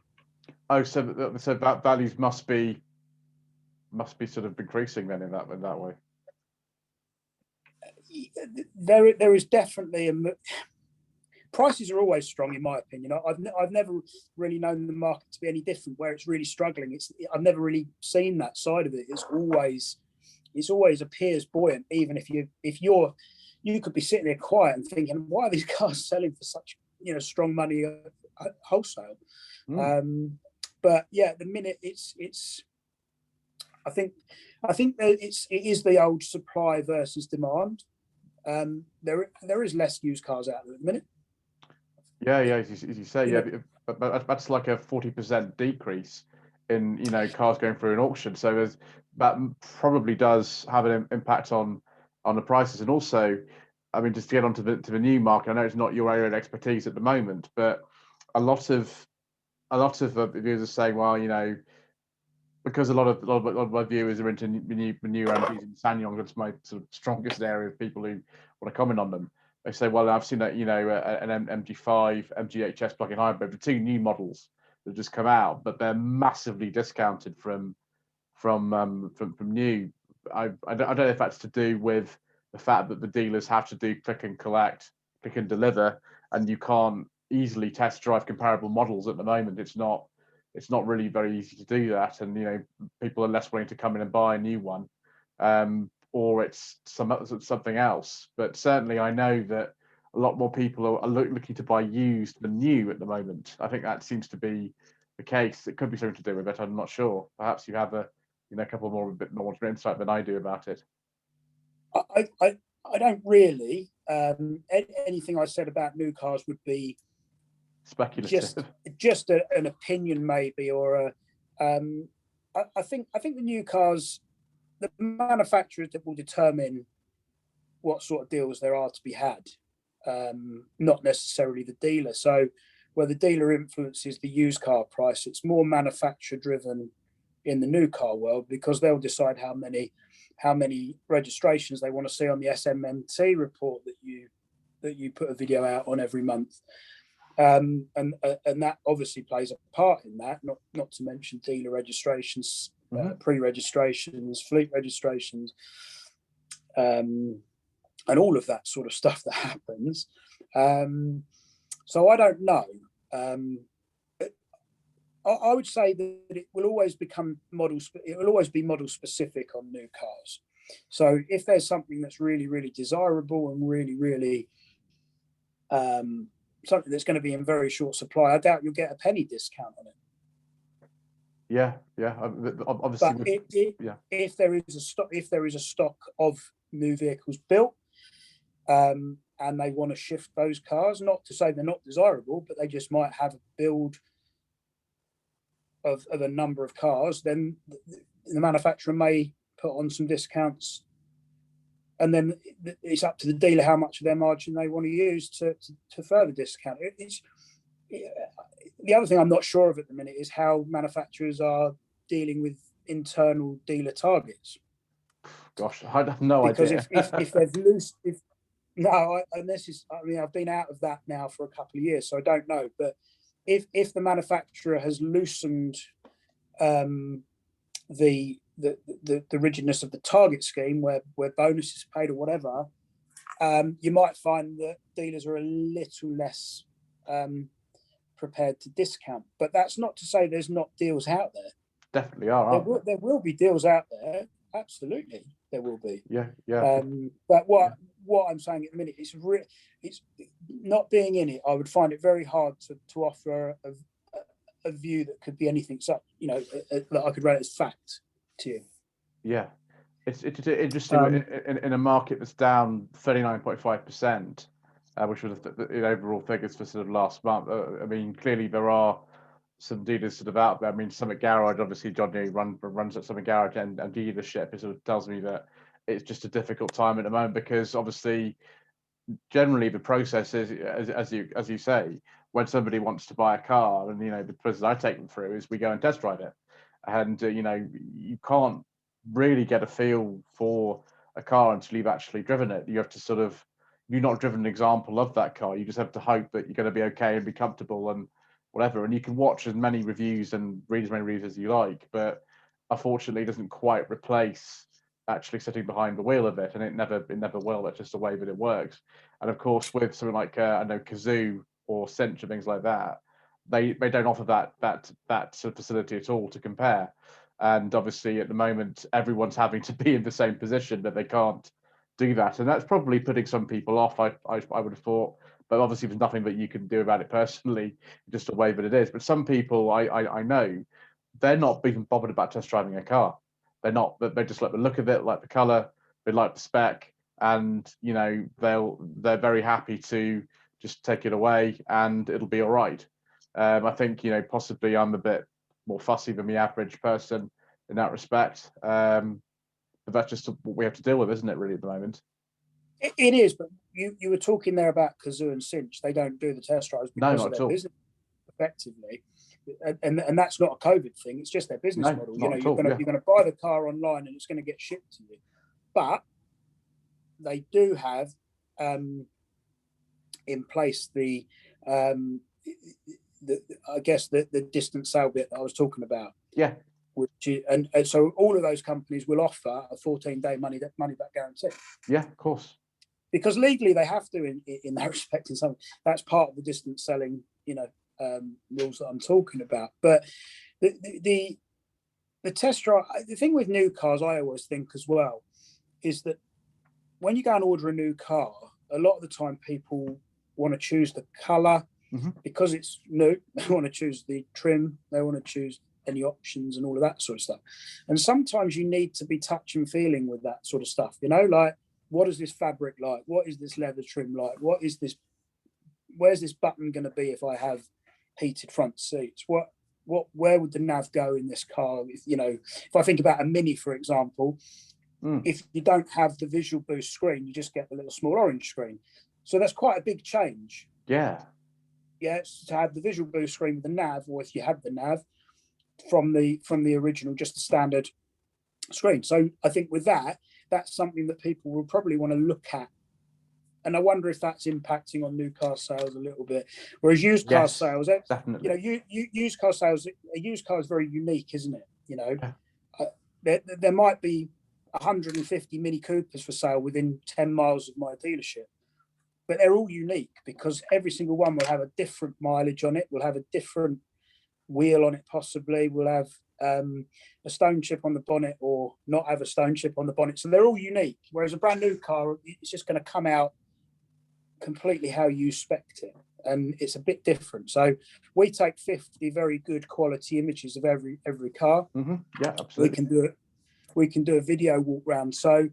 Oh, so that values must be sort of increasing then in that way. There is definitely prices are always strong, in my opinion. I've never really known the market to be any different, where it's really struggling. I've never really seen that side of it. It always appears buoyant, even if you could be sitting there quiet and thinking, why are these cars selling for such strong money at wholesale? But yeah, the minute it's I think it is the old supply versus demand. There is less used cars out there at the minute. Yeah, as you say, but that's like a 40% decrease in cars going through an auction. So that probably does have an impact on the prices. And also, I mean, just to get onto the new market, I know it's not your area of expertise at the moment, but a lot of viewers are saying, well, because a lot of my viewers are into new MGs and SsangYong, that's my sort of strongest area of people who want to comment on them. They say, well, I've seen that an MG5, MGHS plug-in hybrid, the 2 new models that have just come out, but they're massively discounted from new. I don't know if that's to do with the fact that the dealers have to do click and collect, click and deliver, and you can't easily test drive comparable models at the moment. It's not really very easy to do that, and people are less willing to come in and buy a new one, or it's something else. But certainly, I know that a lot more people are looking to buy used than new at the moment. I think that seems to be the case. It could be something to do with it. I'm not sure. Perhaps you have a bit more insight than I do about it. I don't really. Anything I said about new cars would be speculative. Just an opinion, maybe, or I think the new cars, the manufacturers that will determine what sort of deals there are to be had, not necessarily the dealer. So where the dealer influences the used car price, it's more manufacturer driven in the new car world, because they'll decide how many registrations they want to see on the SMMT report that you put a video out on every month. And that obviously plays a part in that, not to mention dealer registrations, pre-registrations, fleet registrations, and all of that sort of stuff that happens. So I don't know. I would say that it will always become it will always be model specific on new cars. So if there's something that's really, really desirable and really, really something that's going to be in very short supply, I doubt you'll get a penny discount on it. Yeah. Obviously, if there is a stock of new vehicles built, and they want to shift those cars, not to say they're not desirable, but they just might have a build of a number of cars, then the manufacturer may put on some discounts, and then it's up to the dealer how much of their margin they want to use to further discount. The other thing I'm not sure of at the minute is how manufacturers are dealing with internal dealer targets. Gosh, I have no idea. Because if they've loose, I've been out of that now for a couple of years, so I don't know. But if the manufacturer has loosened the rigidness of the target scheme, where bonus is paid or whatever, you might find that dealers are a little less prepared to discount. But that's not to say there's not deals out there. definitely are, There aren't will, there? there will be deals out there. Absolutely, there will be. Yeah, yeah, But yeah, what I'm saying at the minute, it's not being in it. I would find it very hard to offer a view that could be anything. So that I could rate as fact to you. yeah. It's interesting Um, in a market that's down 39.5%, which was the overall figures for sort of last month. I mean, clearly there are some dealers sort of out there. I mean, Summit Garage, obviously, John runs at Summit Garage and dealership. It sort of tells me that it's just a difficult time at the moment because obviously, generally the process is as you say, when somebody wants to buy a car, and the process I take them through is we go and test drive it, and you can't really get a feel for a car until you've actually driven it. You have to sort of you've not driven an example of that car. You just have to hope that you're going to be okay and be comfortable and whatever. And you can watch as many reviews and read as many reviews as you like, but unfortunately, it doesn't quite replace actually sitting behind the wheel of it, and it never will. That's just the way that it works. And of course, with something like I know Kazoo or Cinch and things like that, they don't offer that sort of facility at all to compare. And obviously, at the moment, everyone's having to be in the same position that they can't do that, and that's probably putting some people off. I would have thought, but obviously, there's nothing that you can do about it personally, just the way that it is. But some people I know, they're not being bothered about test driving a car. They're not. They just like the look of it, like the color, they like the spec, and they're very happy to just take it away and it'll be all right. I think possibly I'm a bit more fussy than the average person in that respect, but that's just what we have to deal with, isn't it? Really, at the moment. it is, but you were talking there about Kazoo and Cinch. They don't do the test drives No, because not of at their all. business, effectively, and that's not a COVID thing. It's just their business No, model. not at You're all. gonna Yeah, you're gonna buy the car online and it's going to get shipped to you, but they do have in place um, the I guess the distant sale bit that I was talking about. yeah, And so all of those companies will offer a 14-day money back guarantee. yeah. Of course. Because legally they have to in that respect. In some, that's part of the distance selling, rules that I'm talking about. But the test drive, the thing with new cars, I always think as well, is that when you go and order a new car, a lot of the time people want to choose the color because it's new. They want to choose the trim. They want to choose any options and all of that sort of stuff. And sometimes you need to be touch and feeling with that sort of stuff. Like, what is this fabric like? What is this leather trim like? What is this? Where's this button going to be if I have heated front seats? Where would the nav go in this car? If I think about a Mini, for example, if you don't have the visual boost screen, you just get the little small orange screen. So that's quite a big change. Yeah. Yeah, to have the visual boost screen with the nav, or if you have the nav from the original, just the standard screen. So I think with that's something that people will probably want to look at. And I wonder if that's impacting on new car sales a little bit. Whereas used car sales, definitely. Used car sales, a used car is very unique, isn't it? Yeah. There might be 150 Mini Coopers for sale within 10 miles of my dealership, but they're all unique because every single one will have a different mileage on it, will have a different wheel on it, possibly will have a stone chip on the bonnet or not have a stone chip on the bonnet. So they're all unique. Whereas a brand new car, it's just going to come out completely how you expect it, and it's a bit different. So we take 50 very good quality images of every car. Yeah, absolutely. We can do a video walk round. So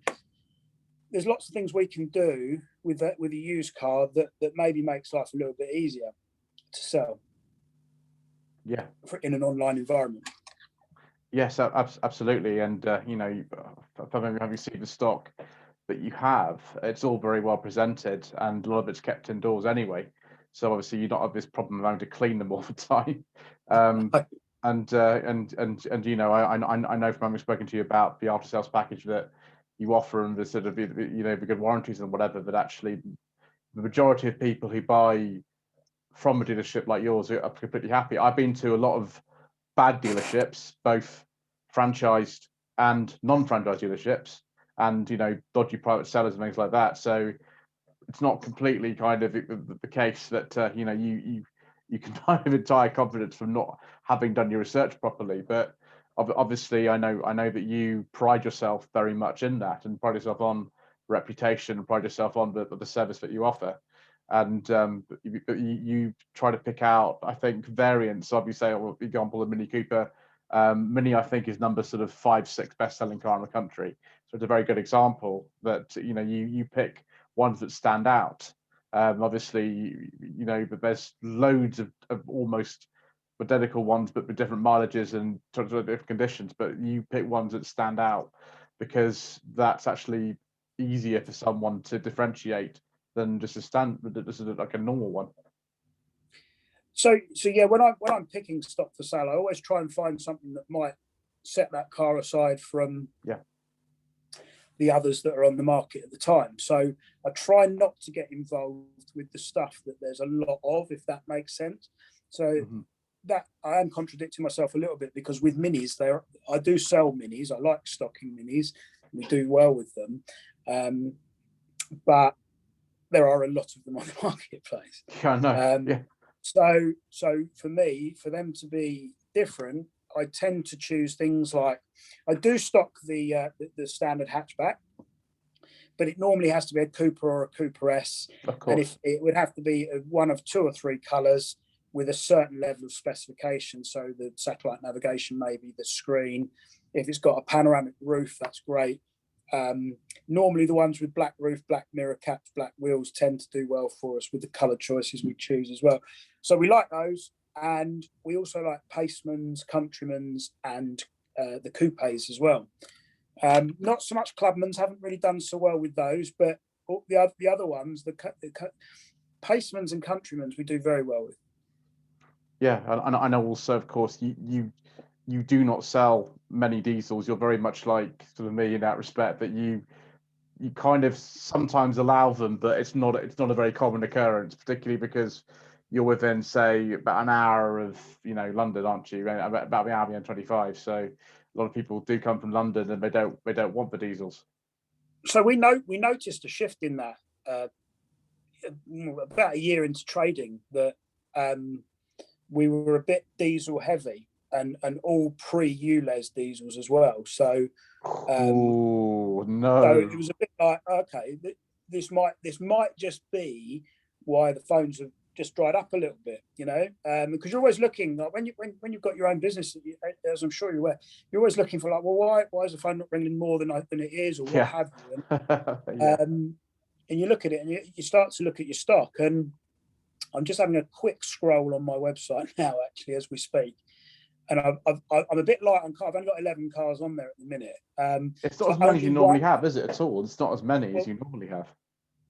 there's lots of things we can do with a used car that maybe makes life a little bit easier to sell. Yeah. In an online environment. Yes, absolutely. And having you seen the stock that you have, it's all very well presented, and a lot of it's kept indoors anyway. So obviously you don't have this problem of having to clean them all the time. I know from having spoken to you about the after sales package that you offer and the sort of the good warranties and whatever, that actually the majority of people who buy from a dealership like yours are completely happy. I've been to a lot of bad dealerships, both franchised and non-franchised dealerships, and dodgy private sellers and things like that. So it's not completely kind of the case that you can have entire confidence from not having done your research properly. But obviously I know that you pride yourself very much in that, and pride yourself on reputation, and pride yourself on the service that you offer. And you try to pick out, I think, variants of, you say, for example, the Mini Cooper. Mini, I think, is number sort of 5, 6 best-selling car in the country. So it's a very good example that you pick ones that stand out. Obviously, but there's loads of almost identical ones, but with different mileages and different conditions. But you pick ones that stand out because that's actually easier for someone to differentiate than just like a normal one. So yeah, when I'm picking stock for sale, I always try and find something that might set that car aside from the others that are on the market at the time. So I try not to get involved with the stuff that there's a lot of, if that makes sense. So that I am contradicting myself a little bit, because with minis, I do sell minis. I like stocking minis. We do well with them, but there are a lot of them on the marketplace. Yeah, I know. So for me, for them to be different, I tend to choose things like, I do stock the standard hatchback, but it normally has to be a Cooper or a Cooper S. Of course. And if it would have to be one of 2 or 3 colours with a certain level of specification. So the satellite navigation, maybe the screen. If it's got a panoramic roof, that's great. Normally the ones with black roof, black mirror caps, black wheels tend to do well for us with the colour choices we choose as well. So we like those. And we also like Pacemans, Countrymans, and the coupes as well. Not so much Clubmans, haven't really done so well with those, but the other ones, the Pacemans and Countrymans, we do very well with. Yeah, and I know also, of course, you do not sell many diesels. You're very much like sort of me in that respect, that you kind of sometimes allow them, but it's not a very common occurrence, particularly because you're within, say, about an hour of London, aren't you? About the hour 25. So a lot of people do come from London, and they don't want the diesels. So we noticed a shift in that about a year into trading, that we were a bit diesel heavy, and all pre-ULEZ diesels as well. So oh no! So it was a bit like, okay, this might just be why the phones have just dried up a little bit, because you're always looking, like when you've got your own business, as I'm sure you're aware, you're always looking for, like, well, why is the phone not ringing more than it is, or what have you? And you look at it, and you start to look at your stock. And I'm just having a quick scroll on my website now, actually, as we speak. And I'm a bit light on cars. I've only got 11 cars on there at the minute. It's not as many as you normally have, is it, at all? It's not as many as you normally have.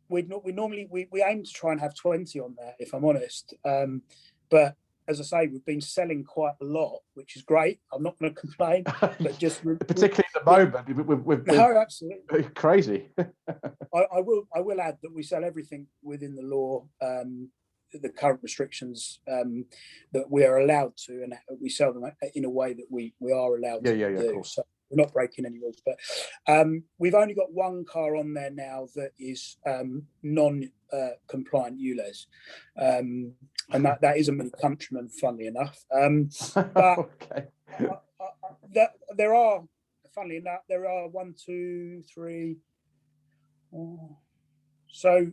We aim to try and have 20 on there, if I'm honest. But as I say, we've been selling quite a lot, which is great. I'm not going to complain, but just particularly at the moment, no, absolutely crazy. I will add that we sell everything within the law, the current restrictions that we are allowed to, and we sell them in a way that we are allowed to do. Of course. So we're not breaking any rules, but we've only got one car on there now that is non-compliant ULEZ, and that is a Mini Countryman, funnily enough. But okay. there are 1, 2, 3, 4, so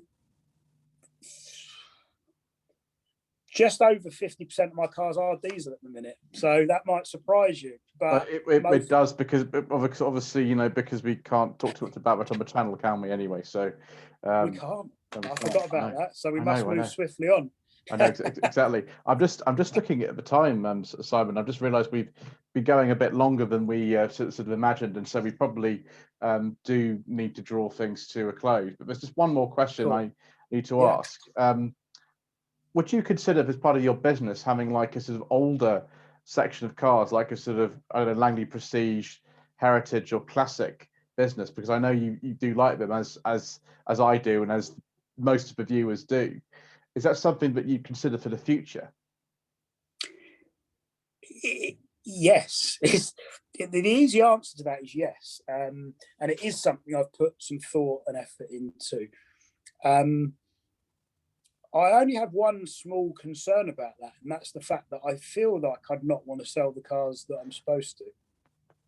just over 50% of my cars are diesel at the minute, so that might surprise you. But it does, because obviously, because we can't talk too much about it on the channel, can we? Anyway, so we can't. I forgot about that, so we must move swiftly on. I know exactly. I'm just looking at the time, Simon. I've just realised we've been going a bit longer than we sort of imagined, and so we probably do need to draw things to a close. But there's just one more question I need to ask. Would you consider, as part of your business, having like a sort of older section of cars, like a sort of, I don't know, Langley Prestige, Heritage, or Classic business? Because I know you do like them, as I do, and as most of the viewers do. Is that something that you consider for the future? Yes. The easy answer to that is yes, and it is something I've put some thought and effort into. I only have one small concern about that, and that's the fact that I feel like I'd not want to sell the cars that I'm supposed to.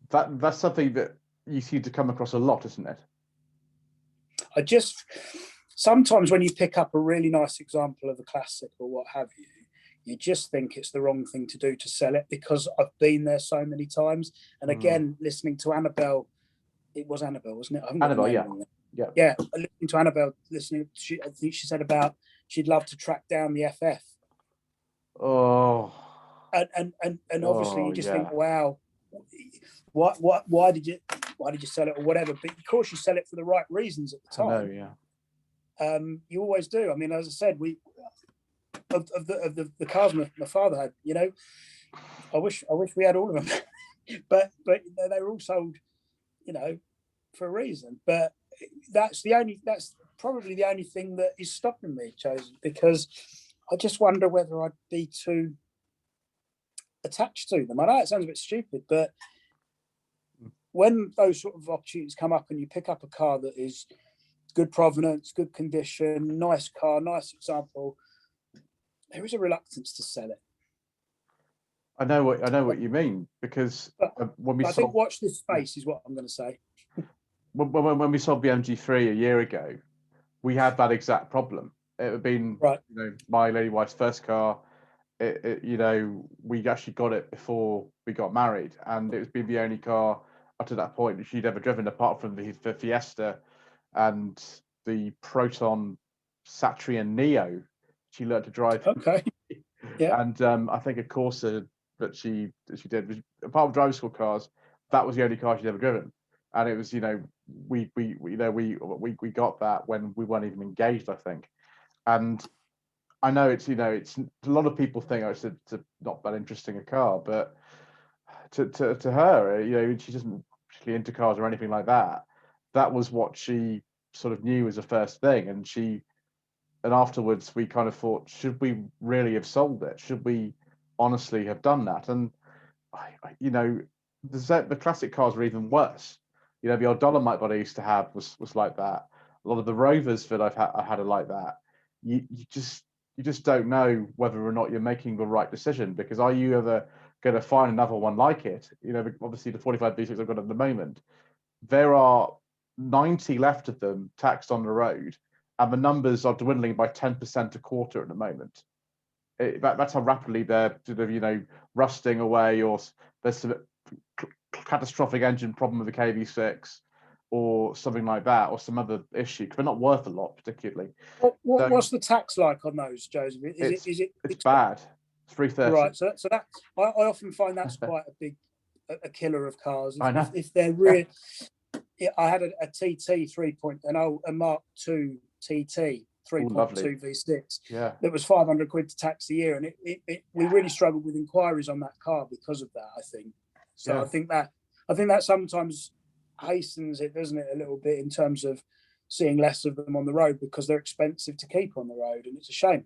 that's something that you seem to come across a lot, isn't it? I just sometimes when you pick up a really nice example of a classic or what have you, you just think it's the wrong thing to do to sell it, because I've been there so many times. And again, listening to Annabelle, it was Annabelle, wasn't it? I haven't got the Annabelle, name yeah, wrong there. yeah. Yeah, listening to Annabelle, I think she said about she'd love to track down the FF. Oh, And obviously oh, you just yeah. think, wow, why did you sell it or whatever? But of course you sell it for the right reasons at the time. I know, yeah. You always do. I mean, as I said, we of the cars my father had, you know, I wish we had all of them, but they were all sold, you know, for a reason. But that's probably the only thing that is stopping me, Joseph, because I just wonder whether I'd be too attached to them. I know it sounds a bit stupid, but when those sort of opportunities come up and you pick up a car that is good provenance, good condition, nice car, nice example, there is a reluctance to sell it. I know what you mean, because when we I think watch this space is what I'm going to say. When we sold the MG3 a year ago, we had that exact problem. It had been, right, you know, my lady wife's first car. You know, we actually got it before we got married, and it was been the only car up to that point that she'd ever driven, apart from the Fiesta and the Proton Satrian Neo. She learned to drive. Okay. Yeah. And I think a Corsa that she did, apart from driving school cars, that was the only car she'd ever driven. And it was, you know, we got that when we weren't even engaged, I think. And I know it's, you know, it's a lot of people think, oh, it's not that interesting a car, but to her, you know, she doesn't particularly into cars or anything like that. That was what she sort of knew as a first thing, and afterwards we kind of thought, should we really have sold it? Should we honestly have done that? And you know, the classic cars were even worse. You know, the old Dolomite that I used to have was like that. A lot of the Rovers that I had are like that. You just don't know whether or not you're making the right decision, because are you ever going to find another one like it? You know, obviously the 45 B6 I've got at the moment, there are 90 left of them taxed on the road, and the numbers are dwindling by 10% a quarter at the moment. That's how rapidly they're sort of, you know, rusting away, or there's some catastrophic engine problem with the KV6 or something like that, or some other issue, because they're not worth a lot particularly. What's the tax like on those, Joseph? It's bad. It's 330. Right. So that I often find that's quite a big a killer of cars. I know. If they're real. I had a TT 3.0, a Mark II TT 3.2 V6. Yeah. That was 500 quid to tax a year, and we really struggled with inquiries on that car because of that, I think. So yeah. I think that sometimes hastens it, doesn't it, a little bit, in terms of seeing less of them on the road, because they're expensive to keep on the road, and it's a shame.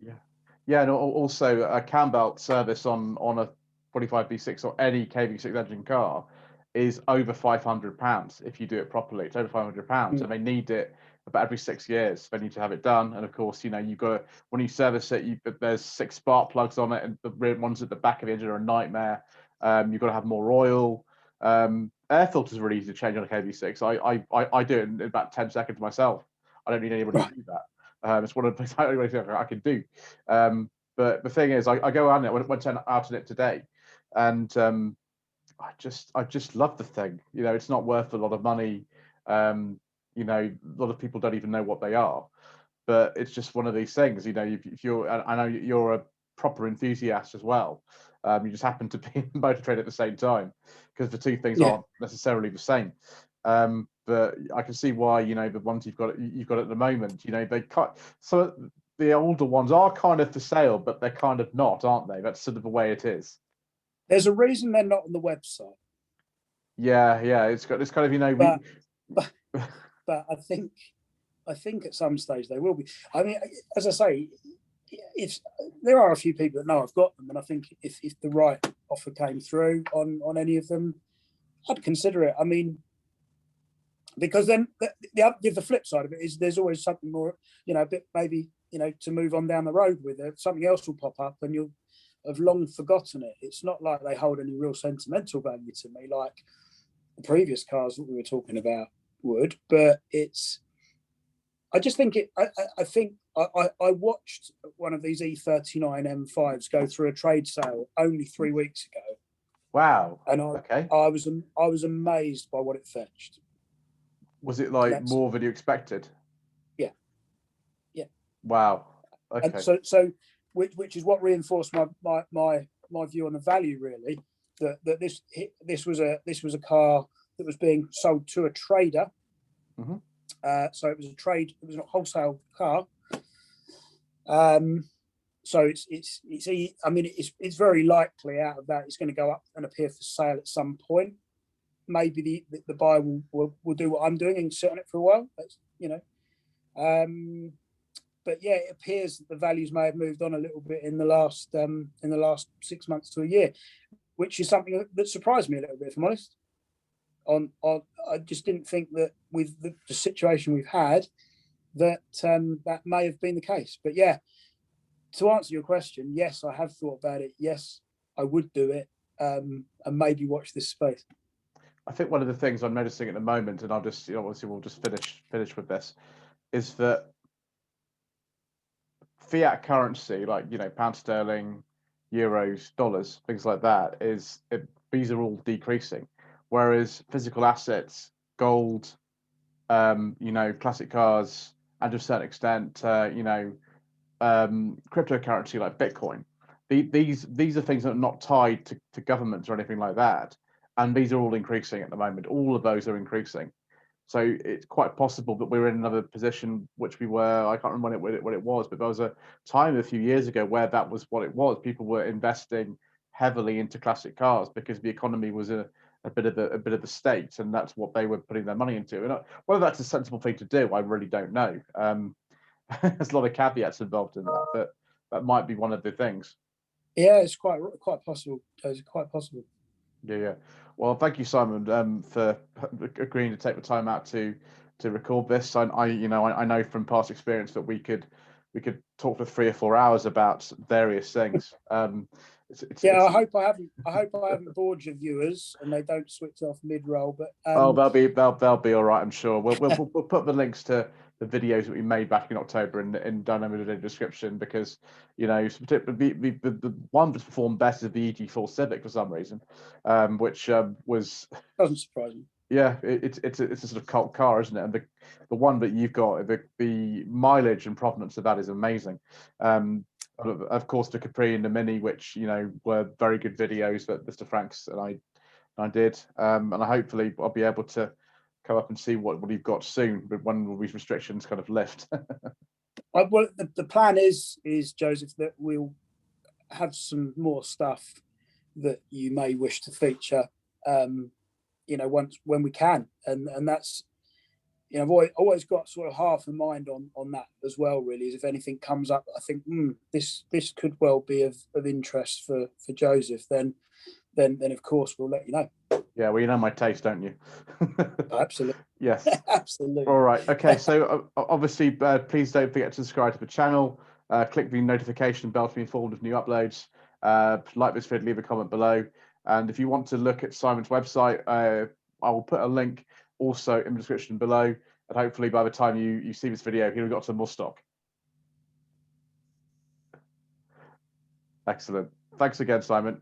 Yeah, and also a cam belt service on a 45B6 or any KV6 engine car is over £500 if you do it properly. It's over £500, and they need it about every 6 years. They need to have it done, and of course, you know, you've got to, when you service it, there's 6 spark plugs on it, and the rear ones at the back of the engine are a nightmare. You've got to have more oil. Air filters are really easy to change on a KV6. I do it in about 10 seconds myself. I don't need anybody to do that. It's one of the only things I can do. But the thing is, I go on it. I went out on it today, and I just love the thing. You know, it's not worth a lot of money. You know, a lot of people don't even know what they are, but it's just one of these things. You know, if you're, I know you're a proper enthusiast as well. You just happen to be in motor trade at the same time, because the two things aren't necessarily the same. But I can see why, you know, the ones you've got at the moment, you know, they cut. So the older ones are kind of for sale, but they're kind of not, aren't they? That's sort of the way it is. There's a reason they're not on the website. Yeah, it's kind of, you know, but I think at some stage they will be. I mean, as I say, if there are a few people that know I've got them, and I think if the right offer came through on any of them, I'd consider it. I mean, because then the flip side of it is there's always something more, you know, a bit maybe, you know, to move on down the road with it. Something else will pop up and you'll have long forgotten it. It's not like they hold any real sentimental value to me. Like the previous cars that we were talking about would, but I just think I think I watched one of these E39 M5s go through a trade sale only 3 weeks ago. Wow. And okay. I was amazed by what it fetched. Was it like more than you expected? Yeah. Yeah. Wow. Okay. And so which is what reinforced my view on the value, really, that this was a car that was being sold to a trader. Mm-hmm. So it was a trade, it was not a wholesale car. So it's very likely out of that it's going to go up and appear for sale at some point. Maybe the buyer will do what I'm doing and sit on it for a while. That's, but yeah, it appears that the values may have moved on a little bit in the last 6 months to a year, which is something that surprised me a little bit, if I'm honest. I just didn't think that with the situation we've had that that may have been the case. But yeah, to answer your question, yes, I have thought about it. Yes, I would do it, and maybe watch this space. I think one of the things I'm noticing at the moment, and I'll just, obviously we'll just finish with this, is that fiat currency, like, pound sterling, euros, dollars, things like that, these are all decreasing. Whereas physical assets, gold, classic cars, and to a certain extent, cryptocurrency like Bitcoin, these are things that are not tied to governments or anything like that, and these are all increasing at the moment. All of those are increasing. So it's quite possible that we're in another position which we were. I can't remember what it was, but there was a time a few years ago where that was what it was. People were investing heavily into classic cars because the economy was a bit of the state, and that's what they were putting their money into. And whether that's a sensible thing to do, I really don't know. There's a lot of caveats involved in that, but that might be one of the things. Yeah, it's quite possible. It's quite possible. Yeah. Well, thank you, Simon, for agreeing to take the time out to record this. I know from past experience that we could talk for 3 or 4 hours about various things. I hope I haven't bored your viewers and they don't switch off mid-roll. But they'll be all right, I'm sure. We'll put the links to the videos that we made back in October in dynamic description, because the one that's performed best is the EG4 Civic for some reason, which was doesn't surprise me. Yeah, it's a sort of cult car, isn't it? And the one that you've got, the mileage and provenance of that is amazing. Of course, the Capri and the Mini, which were very good videos that Mr. Franks and I did, and hopefully I'll be able to come up and see what you've got soon, but when these restrictions kind of lift. Well, the plan is Joseph, that we'll have some more stuff that you may wish to feature. When we can, and that's, I've always got sort of half a mind on that as well, really, is if anything comes up I think this could well be of interest for Joseph, then of course we'll let you know. Yeah, well, you know my taste, don't you? Absolutely. Yes. Absolutely. All right. Okay. So obviously, please don't forget to subscribe to the channel. Click the notification bell to be informed of new uploads. Like this video, leave a comment below. And if you want to look at Simon's website, I will put a link also in the description below. And hopefully by the time you see this video, he'll have got some more stock. Excellent. Thanks again, Simon.